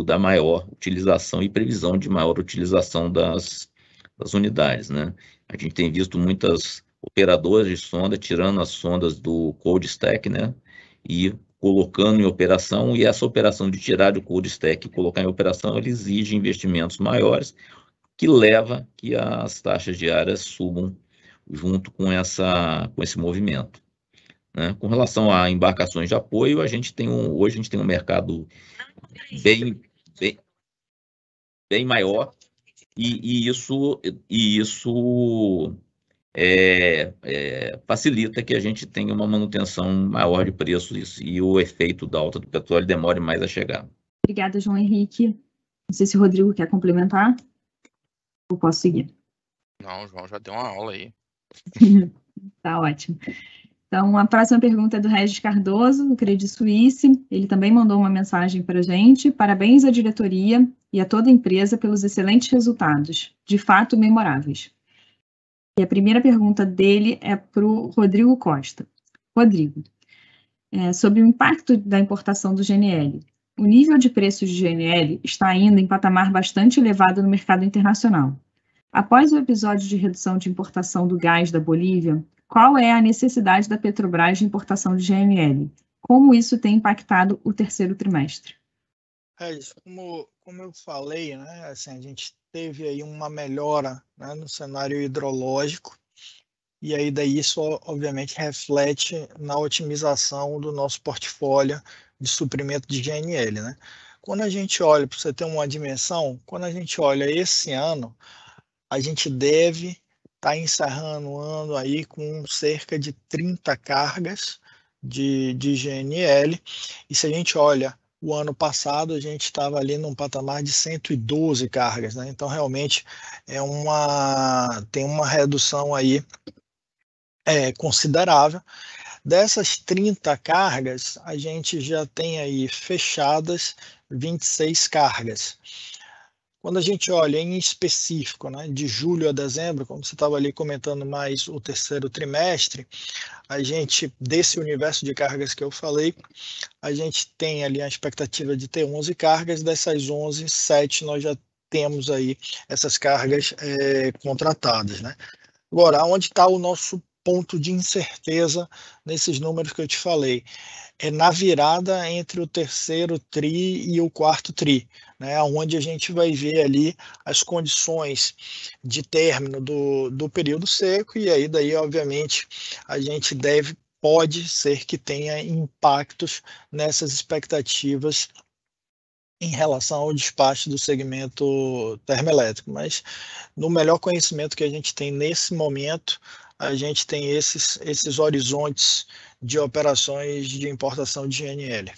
da maior utilização e previsão de maior utilização das unidades, né? A gente tem visto muitas operadoras de sonda tirando as sondas do cold stack, né? E colocando em operação, e essa operação de tirar do cold stack e colocar em operação, ela exige investimentos maiores, que leva que as taxas diárias subam junto com esse movimento, né? Com relação a embarcações de apoio, hoje a gente tem um mercado bem maior, e isso facilita que a gente tenha uma manutenção maior de preços e o efeito da alta do petróleo demore mais a chegar. Obrigada, João Henrique. Não sei se o Rodrigo quer complementar. Eu posso seguir. Não, o João já deu uma aula aí. Tá ótimo. Então, a próxima pergunta é do Regis Cardoso, do Credit Suisse. Ele também mandou uma mensagem para a gente. Parabéns à diretoria e a toda a empresa pelos excelentes resultados, de fato memoráveis. E a primeira pergunta dele é para o Rodrigo Costa. Rodrigo, sobre o impacto da importação do GNL. O nível de preços de GNL está ainda em patamar bastante elevado no mercado internacional. Após o episódio de redução de importação do gás da Bolívia, qual é a necessidade da Petrobras de importação de GNL? Como isso tem impactado o terceiro trimestre? Como eu falei, né, assim, a gente teve aí uma melhora, né, no cenário hidrológico, e aí daí isso obviamente reflete na otimização do nosso portfólio de suprimento de GNL, né? Quando a gente olha, para você ter uma dimensão, quando a gente olha esse ano, a gente deve estar encerrando o ano aí com cerca de 30 cargas de GNL, e se a gente olha o ano passado, a gente estava ali num patamar de 112 cargas, né? Então realmente tem uma redução aí considerável. Dessas 30 cargas, a gente já tem aí fechadas 26 cargas. Quando a gente olha em específico, né, de julho a dezembro, como você estava ali comentando mais o terceiro trimestre, a gente, desse universo de cargas que eu falei, a gente tem ali a expectativa de ter 11 cargas, dessas 11, 7 nós já temos aí essas cargas contratadas, né? Agora, onde está o nosso ponto de incerteza nesses números que eu te falei? É na virada entre o terceiro TRI e o quarto TRI, né, onde a gente vai ver ali as condições de término do período seco, e aí daí, obviamente, a gente pode ser que tenha impactos nessas expectativas em relação ao despacho do segmento termoelétrico, mas no melhor conhecimento que a gente tem nesse momento, a gente tem esses horizontes de operações de importação de GNL.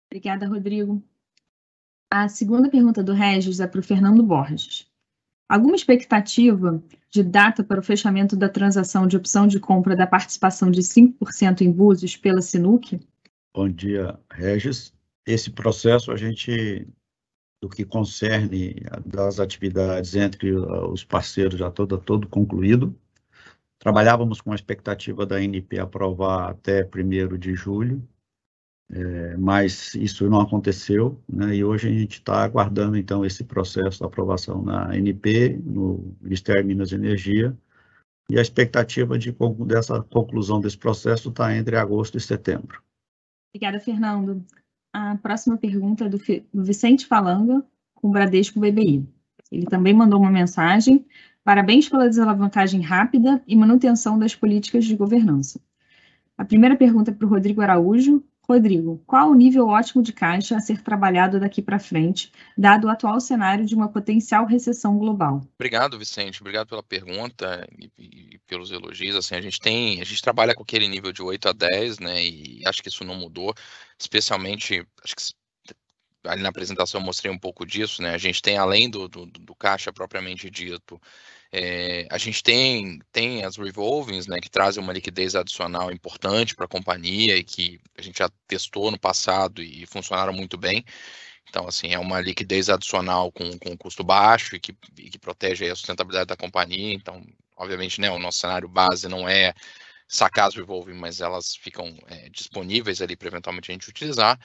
Obrigada, Rodrigo. A segunda pergunta do Regis é para o Fernando Borges. Alguma expectativa de data para o fechamento da transação de opção de compra da participação de 5% em Búzios pela Sinuc? Bom dia, Regis. Esse processo, do que concerne das atividades entre os parceiros, já todo concluído. Trabalhávamos com a expectativa da ANP aprovar até 1º de julho, mas isso não aconteceu, né? E hoje a gente está aguardando, então, esse processo de aprovação na ANP, no Ministério de Minas e Energia, e a expectativa dessa conclusão desse processo está entre agosto e setembro. Obrigada, Fernando. A próxima pergunta é do Vicente Falanga, com o Bradesco BBI. Ele também mandou uma mensagem Parabéns pela desalavancagem rápida e manutenção das políticas de governança. A primeira pergunta é para o Rodrigo Araújo. Rodrigo, qual o nível ótimo de caixa a ser trabalhado daqui para frente, dado o atual cenário de uma potencial recessão global? Obrigado, Vicente. Obrigado pela pergunta e pelos elogios. Assim, a gente trabalha com aquele nível de 8 a 10, né? E acho que isso não mudou, especialmente, acho que ali na apresentação eu mostrei um pouco disso, né? A gente tem, além do caixa propriamente dito, a gente tem as revolvings, né, que trazem uma liquidez adicional importante para a companhia e que a gente já testou no passado e funcionaram muito bem. Então, assim, é uma liquidez adicional com custo baixo e que protege aí a sustentabilidade da companhia. Então, obviamente, né, o nosso cenário base não é sacar as revolving, mas elas ficam disponíveis ali para eventualmente a gente utilizar.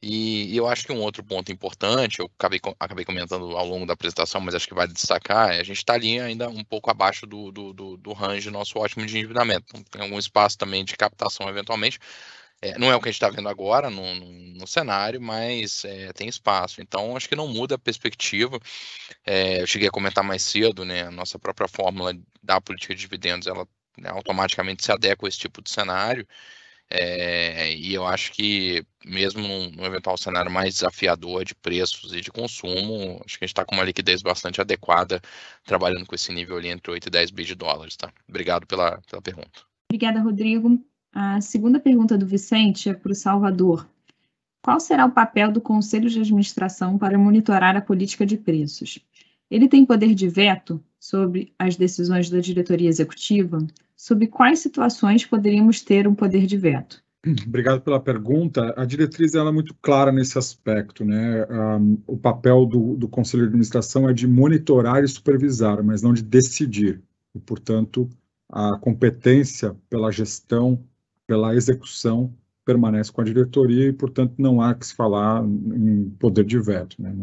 E eu acho que um outro ponto importante, eu acabei comentando ao longo da apresentação, mas acho que vale destacar, a gente está ali ainda um pouco abaixo do range do nosso ótimo de endividamento. Então, tem algum espaço também de captação eventualmente. Não é o que a gente está vendo agora no cenário, mas tem espaço. Então, acho que não muda a perspectiva. Eu cheguei a comentar mais cedo, né, a nossa própria fórmula da política de dividendos, ela, né, automaticamente se adequa a esse tipo de cenário. E eu acho que mesmo num eventual cenário mais desafiador de preços e de consumo, acho que a gente está com uma liquidez bastante adequada, trabalhando com esse nível ali entre 8 e 10 bi de dólares. Tá? Obrigado pela pergunta. Obrigada, Rodrigo. A segunda pergunta do Vicente é para o Salvador. Qual será o papel do Conselho de Administração para monitorar a política de preços? Ele tem poder de veto sobre as decisões da diretoria executiva? Sobre quais situações poderíamos ter um poder de veto? Obrigado pela pergunta. A diretriz ela é muito clara nesse aspecto, né? O papel do Conselho de Administração é de monitorar e supervisar, mas não de decidir. E, portanto, a competência pela gestão, pela execução, permanece com a diretoria e, portanto, não há que se falar em poder de veto, né?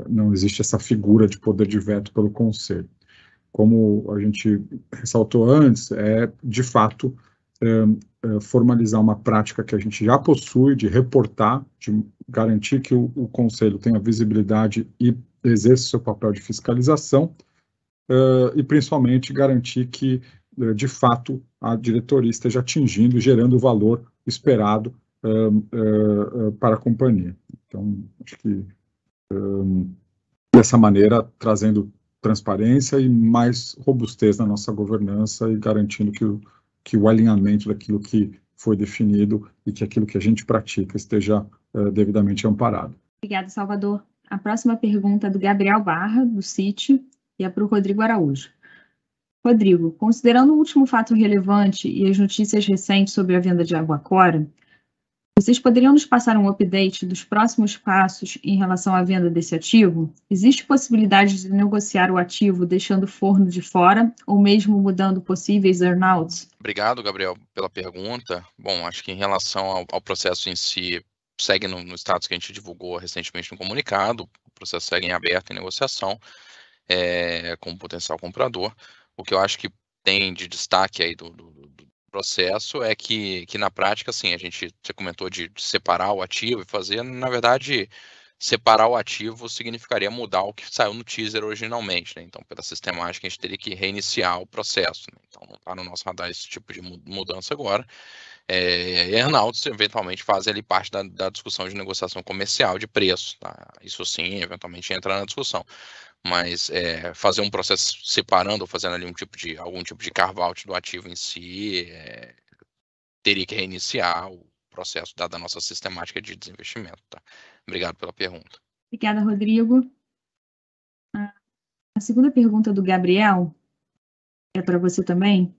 Não existe essa figura de poder de veto pelo Conselho. Como a gente ressaltou antes, de fato, formalizar uma prática que a gente já possui de reportar, de garantir que o Conselho tenha visibilidade e exerça seu papel de fiscalização, e principalmente garantir que, de fato, a diretoria esteja atingindo e gerando o valor esperado para a companhia. Então, acho que, dessa maneira, trazendo transparência e mais robustez na nossa governança e garantindo que o alinhamento daquilo que foi definido e que aquilo que a gente pratica esteja devidamente amparado. Obrigada, Salvador. A próxima pergunta é do Gabriel Barra, do Citi, e é para o Rodrigo Araújo. Rodrigo, considerando o último fato relevante e as notícias recentes sobre a venda de Aguacora, vocês poderiam nos passar um update dos próximos passos em relação à venda desse ativo? Existe possibilidade de negociar o ativo deixando o forno de fora ou mesmo mudando possíveis earnouts? Obrigado, Gabriel, pela pergunta. Bom, acho que em relação ao processo em si, segue no status que a gente divulgou recentemente no comunicado, o processo segue em aberto em negociação com o potencial comprador. O que eu acho que tem de destaque aí do processo é que na prática, assim, você comentou de separar o ativo e fazer, na verdade, separar o ativo significaria mudar o que saiu no teaser originalmente, né? Então, pela sistemática, a gente teria que reiniciar o processo, né? Então, não está no nosso radar esse tipo de mudança agora. Earnouts, eventualmente, fazem ali parte da discussão de negociação comercial de preço, tá? Isso sim, eventualmente, entra na discussão. Mas fazer um processo separando ou fazendo ali algum tipo de carve-out do ativo em si, teria que reiniciar o processo dada a nossa sistemática de desinvestimento. Tá? Obrigado pela pergunta. Obrigada, Rodrigo. A segunda pergunta do Gabriel é para você também.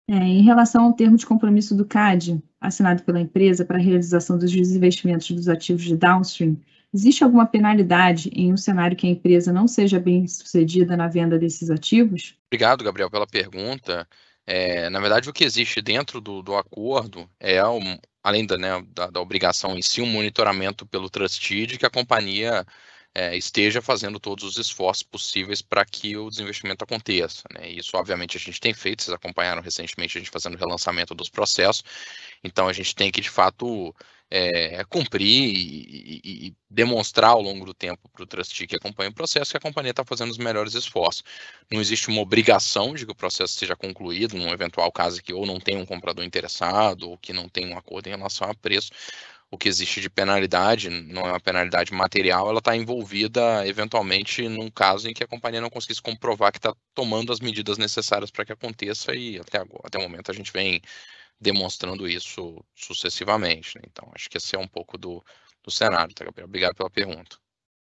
Em relação ao termo de compromisso do CAD, assinado pela empresa para a realização dos desinvestimentos dos ativos de downstream, existe alguma penalidade em um cenário que a empresa não seja bem sucedida na venda desses ativos? Obrigado, Gabriel, pela pergunta. Na verdade, o que existe dentro do acordo além da obrigação em si, um monitoramento pelo trustee de que a companhia esteja fazendo todos os esforços possíveis para que o desinvestimento aconteça, né? Isso, obviamente, a gente tem feito, vocês acompanharam recentemente a gente fazendo o relançamento dos processos, então a gente tem que, de fato, cumprir e demonstrar ao longo do tempo para o trustee que acompanha o processo que a companhia está fazendo os melhores esforços. Não existe uma obrigação de que o processo seja concluído num eventual caso que ou não tem um comprador interessado ou que não tem um acordo em relação a preço. O que existe de penalidade não é uma penalidade material, ela está envolvida eventualmente num caso em que a companhia não conseguisse comprovar que está tomando as medidas necessárias para que aconteça, e até o momento a gente vem demonstrando isso sucessivamente, né? Então, acho que esse é um pouco do cenário, tá, Gabriel? Obrigado pela pergunta.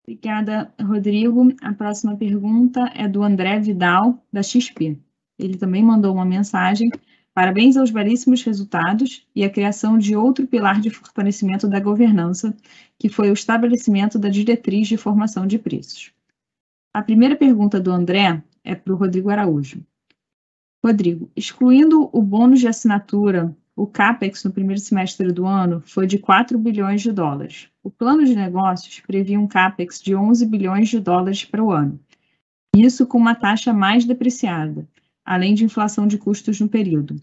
Obrigada, Rodrigo. A próxima pergunta é do André Vidal, da XP. Ele também mandou uma mensagem. Parabéns aos belíssimos resultados e a criação de outro pilar de fortalecimento da governança, que foi o estabelecimento da diretriz de formação de preços. A primeira pergunta do André é para o Rodrigo Araújo. Rodrigo, excluindo o bônus de assinatura, o CAPEX no primeiro semestre do ano foi de 4 bilhões de dólares. O plano de negócios previa um CAPEX de 11 bilhões de dólares para o ano. Isso com uma taxa mais depreciada, além de inflação de custos no período.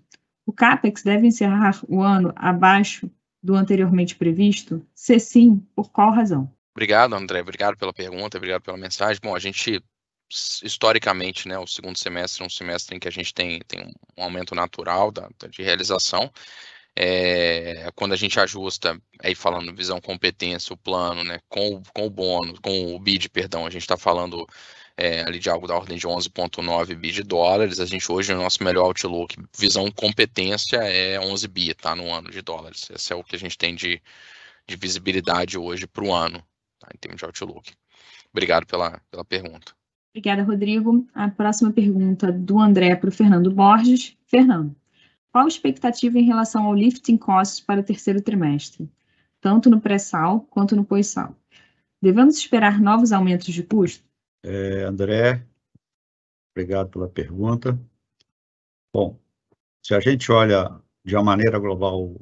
O CAPEX deve encerrar o ano abaixo do anteriormente previsto? Se sim, por qual razão? Obrigado, André. Obrigado pela pergunta, obrigado pela mensagem. Bom, a gente, historicamente, né, o segundo semestre é um semestre em que a gente tem um aumento natural de realização. Quando a gente ajusta, aí falando visão competência, o plano, né, com o bônus, com o bid, perdão, a gente está falando ali de algo da ordem de 11,9 bi de dólares. A gente hoje, no nosso melhor outlook, visão competência é 11 bi, tá, no ano de dólares. Esse é o que a gente tem de visibilidade hoje para o ano, tá, em termos de outlook. Obrigado pela pergunta. Obrigada, Rodrigo. A próxima pergunta do André para o Fernando Borges. Fernando, qual a expectativa em relação ao lifting costs para o terceiro trimestre, tanto no pré-sal quanto no pós-sal? Devemos esperar novos aumentos de custo? André, obrigado pela pergunta. Bom, se a gente olha de uma maneira global o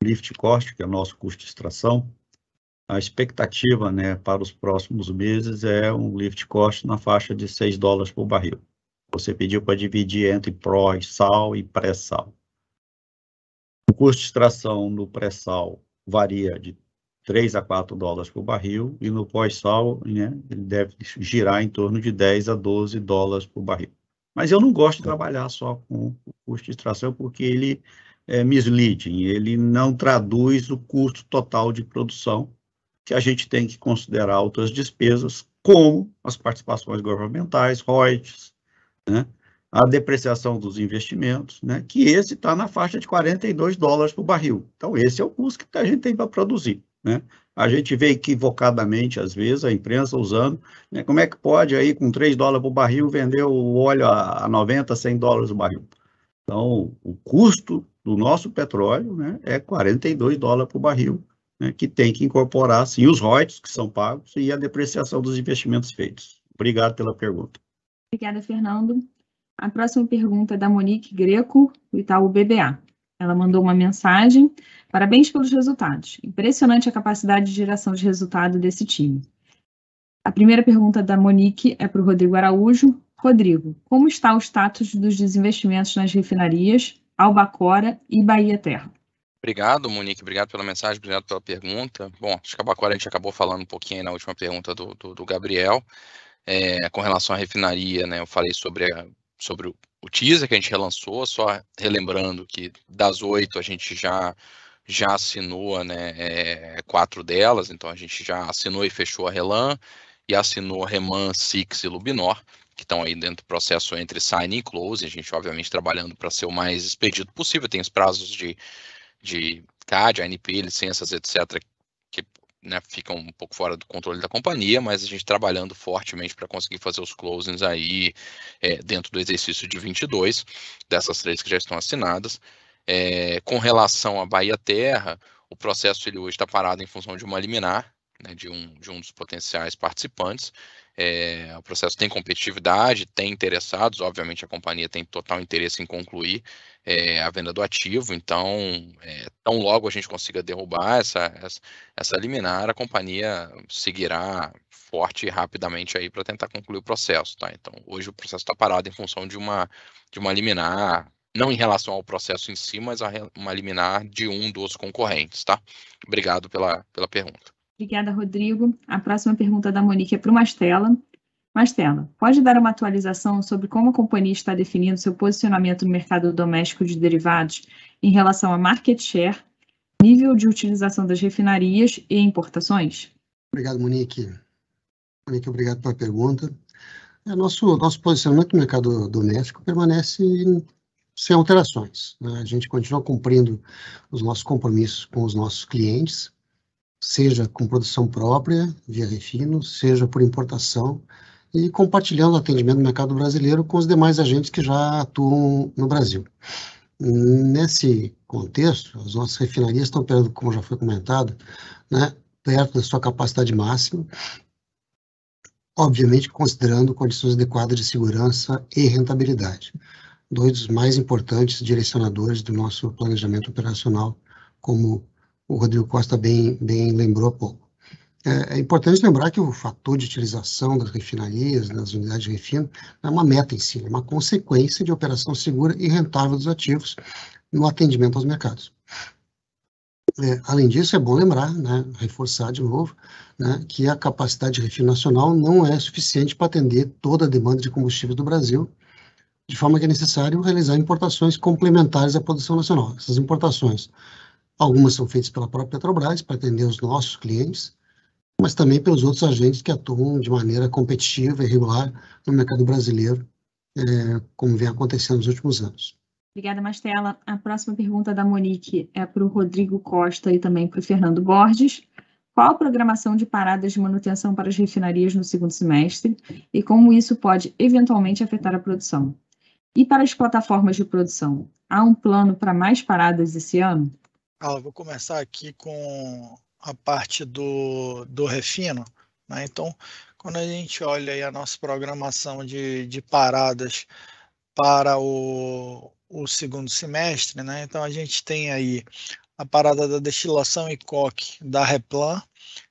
lift cost, que é o nosso custo de extração, a expectativa, né, para os próximos meses é um lift cost na faixa de $6 por barril. Você pediu para dividir entre pró-sal e pré-sal. O custo de extração no pré-sal varia de $3 a $4 por barril, e no pós-sal, né, ele deve girar em torno de $10 a $12 por barril. Mas eu não gosto de trabalhar só com o custo de extração, porque ele é misleading, ele não traduz o custo total de produção, que a gente tem que considerar outras despesas, como as participações governamentais, royalties, né, a depreciação dos investimentos, né, que esse está na faixa de $42 por barril. Então, esse é o custo que a gente tem para produzir, né? A gente vê equivocadamente, às vezes, a imprensa usando, né, como é que pode aí com $3 por barril vender o óleo a 90, $100 o barril? Então, o custo do nosso petróleo, né, é $42 por barril, né, que tem que incorporar, sim, os royalties que são pagos e a depreciação dos investimentos feitos. Obrigado pela pergunta. Obrigada, Fernando. A próxima pergunta é da Monique Greco, do Itaú BBA. Ela mandou uma mensagem. Parabéns pelos resultados. Impressionante a capacidade de geração de resultado desse time. A primeira pergunta da Monique é para o Rodrigo Araújo. Rodrigo, como está o status dos desinvestimentos nas refinarias, Albacora e Bahia Terra? Obrigado, Monique. Obrigado pela mensagem, obrigado pela pergunta. Bom, acho que a Albacora a gente acabou falando um pouquinho aí na última pergunta do Gabriel. Com relação à refinaria, né, eu falei sobre o teaser que a gente relançou, só relembrando que das 8 a gente já assinou, né, 4 delas, então a gente já assinou e fechou a Relan, e assinou a Reman, Six e Lubinor, que estão aí dentro do processo entre sign e close, a gente obviamente trabalhando para ser o mais expedito possível, tem os prazos de CAD, ANP, licenças, etc., que, né, ficam um pouco fora do controle da companhia, mas a gente trabalhando fortemente para conseguir fazer os closings aí dentro do exercício de 22, dessas 3 que já estão assinadas. Com relação à Bahia Terra, o processo ele hoje está parado em função de uma liminar, né, de um dos potenciais participantes. O processo tem competitividade, tem interessados, obviamente a companhia tem total interesse em concluir a venda do ativo, então tão logo a gente consiga derrubar essa liminar, a companhia seguirá forte e rapidamente aí para tentar concluir o processo, tá? Então hoje o processo está parado em função de uma liminar não em relação ao processo em si, mas uma liminar de um dos concorrentes, tá? Obrigado pela pergunta. Obrigada, Rodrigo. A próxima pergunta da Monique é para o Mastella. Mastella, pode dar uma atualização sobre como a companhia está definindo seu posicionamento no mercado doméstico de derivados em relação a market share, nível de utilização das refinarias e importações? Obrigado, Monique. Monique, obrigado pela pergunta. Nosso posicionamento no mercado doméstico permanece sem alterações, né? A gente continua cumprindo os nossos compromissos com os nossos clientes, seja com produção própria, via refino, seja por importação, e compartilhando o atendimento no mercado brasileiro com os demais agentes que já atuam no Brasil. Nesse contexto, as nossas refinarias estão operando, como já foi comentado, né, perto da sua capacidade máxima, obviamente considerando condições adequadas de segurança e rentabilidade, dois dos mais importantes direcionadores do nosso planejamento operacional, como o Rodrigo Costa bem lembrou há pouco. É importante lembrar que o fator de utilização das refinarias, das unidades de refino, não é uma meta em si, é uma consequência de operação segura e rentável dos ativos no atendimento aos mercados. Além disso, é bom lembrar, né, reforçar de novo, né, que a capacidade de refino nacional não é suficiente para atender toda a demanda de combustível do Brasil, de forma que é necessário realizar importações complementares à produção nacional. Essas importações, algumas são feitas pela própria Petrobras para atender os nossos clientes, mas também pelos outros agentes que atuam de maneira competitiva e regular no mercado brasileiro, como vem acontecendo nos últimos anos. Obrigada, Mastella. A próxima pergunta da Monique é para o Rodrigo Costa e também para o Fernando Borges. Qual a programação de paradas de manutenção para as refinarias no segundo semestre e como isso pode eventualmente afetar a produção? E para as plataformas de produção, há um plano para mais paradas esse ano? Vou começar aqui com a parte do refino, né? Então, quando a gente olha aí a nossa programação de paradas para o segundo semestre, né? Então a gente tem aí a parada da destilação e coque da Replan,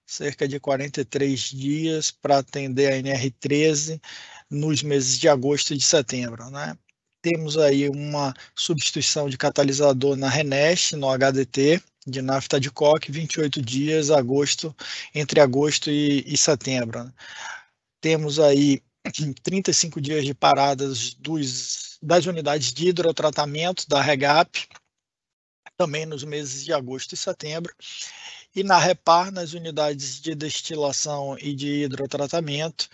cerca de 43 dias para atender a NR13 nos meses de agosto e de setembro, né? Temos aí uma substituição de catalisador na Renest, no HDT, de nafta de coque, 28 dias, entre agosto e setembro, né? Temos aí 35 dias de paradas das unidades de hidrotratamento da REGAP, também nos meses de agosto e setembro. E na Repar, nas unidades de destilação e de hidrotratamento,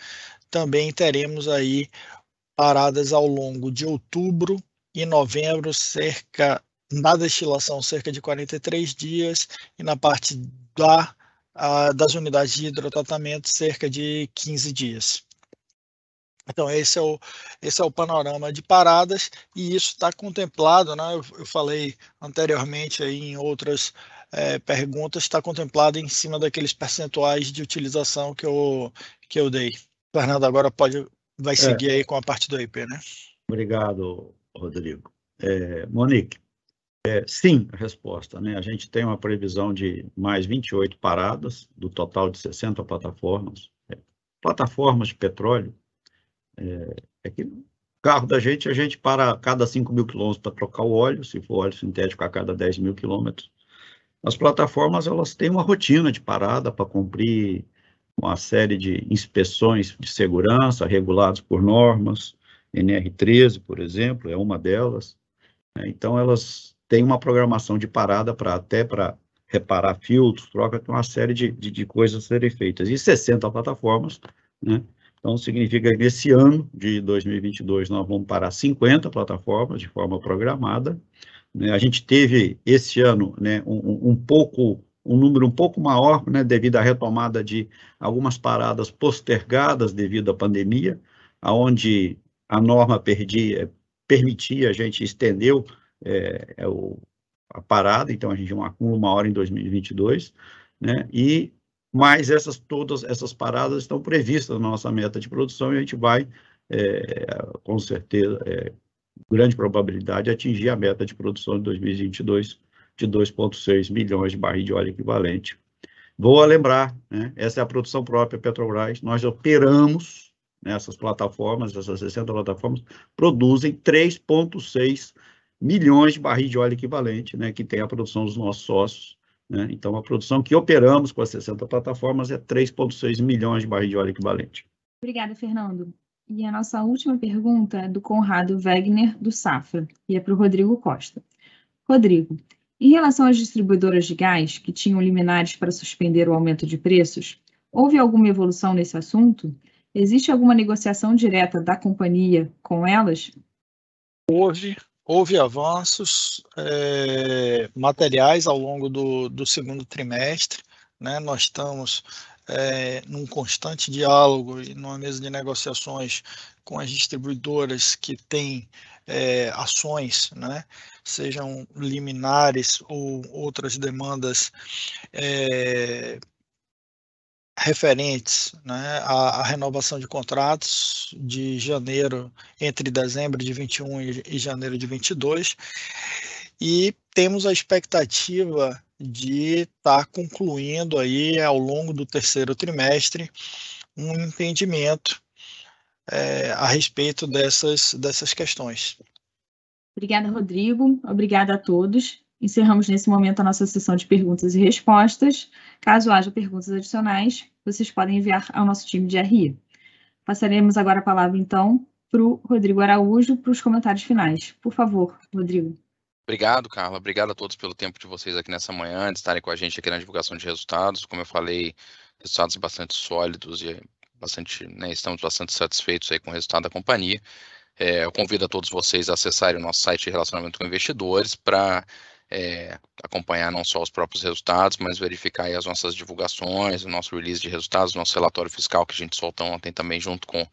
também teremos aí paradas ao longo de outubro e novembro, na destilação cerca de 43 dias e na parte das unidades de hidrotratamento cerca de 15 dias. Então, esse é o panorama de paradas e isso está contemplado, né? Eu falei anteriormente aí em outras perguntas, está contemplado em cima daqueles percentuais de utilização que eu dei. Fernando agora vai seguir aí com a parte do IP, né? Obrigado, Rodrigo. Monique, sim, a resposta, né? A gente tem uma previsão de mais 28 paradas, do total de 60 plataformas. Plataformas de petróleo, que o carro da gente, a gente para a cada 5 mil quilômetros para trocar o óleo, se for óleo sintético a cada 10 mil quilômetros. As plataformas, elas têm uma rotina de parada para cumprir uma série de inspeções de segurança reguladas por normas, NR13, por exemplo, é uma delas. Então, elas têm uma programação de parada até para reparar filtros, troca, tem uma série de coisas a serem feitas. E 60 plataformas, né? Então, significa que nesse ano de 2022 nós vamos parar 50 plataformas de forma programada. A gente teve esse ano, né, um número um pouco maior, né, devido à retomada de algumas paradas postergadas devido à pandemia, onde a norma permitia, a gente estendeu a parada, então a gente acumula uma hora em 2022, né, mas todas essas paradas estão previstas na nossa meta de produção e a gente vai, com certeza, grande probabilidade, atingir a meta de produção de 2022 de 2,6 milhões de barris de óleo equivalente. Vou lembrar, né, essa é a produção própria Petrobras, nós operamos nessas plataformas, essas 60 plataformas, produzem 3,6 milhões de barris de óleo equivalente, né, que tem a produção dos nossos sócios, né? Então, a produção que operamos com as 60 plataformas é 3,6 milhões de barris de óleo equivalente. Obrigada, Fernando. E a nossa última pergunta é do Conrado Wegner, do Safra, e é para o Rodrigo Costa. Rodrigo, em relação às distribuidoras de gás que tinham liminares para suspender o aumento de preços, houve alguma evolução nesse assunto? Existe alguma negociação direta da companhia com elas? Houve avanços materiais ao longo do segundo trimestre, né? Nós estamos num constante diálogo e numa mesa de negociações com as distribuidoras que têm ações, né? Sejam liminares ou outras demandas referentes, né, à renovação de contratos de janeiro, entre dezembro de 21 e janeiro de 22, e temos a expectativa de estar concluindo aí ao longo do terceiro trimestre um entendimento a respeito dessas questões. Obrigada, Rodrigo. Obrigada a todos. Encerramos nesse momento a nossa sessão de perguntas e respostas. Caso haja perguntas adicionais, vocês podem enviar ao nosso time de RI. Passaremos agora a palavra, então, para o Rodrigo Araújo para os comentários finais. Por favor, Rodrigo. Obrigado, Carla. Obrigado a todos pelo tempo de vocês aqui nessa manhã, de estarem com a gente aqui na divulgação de resultados. Como eu falei, resultados bastante sólidos e estamos bastante satisfeitos aí com o resultado da companhia. Eu convido a todos vocês a acessarem o nosso site de relacionamento com investidores para acompanhar não só os próprios resultados, mas verificar aí as nossas divulgações, o nosso release de resultados, o nosso relatório fiscal que a gente soltou ontem também junto com o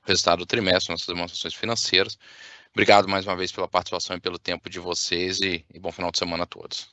resultado do trimestre, nossas demonstrações financeiras. Obrigado mais uma vez pela participação e pelo tempo de vocês e bom final de semana a todos.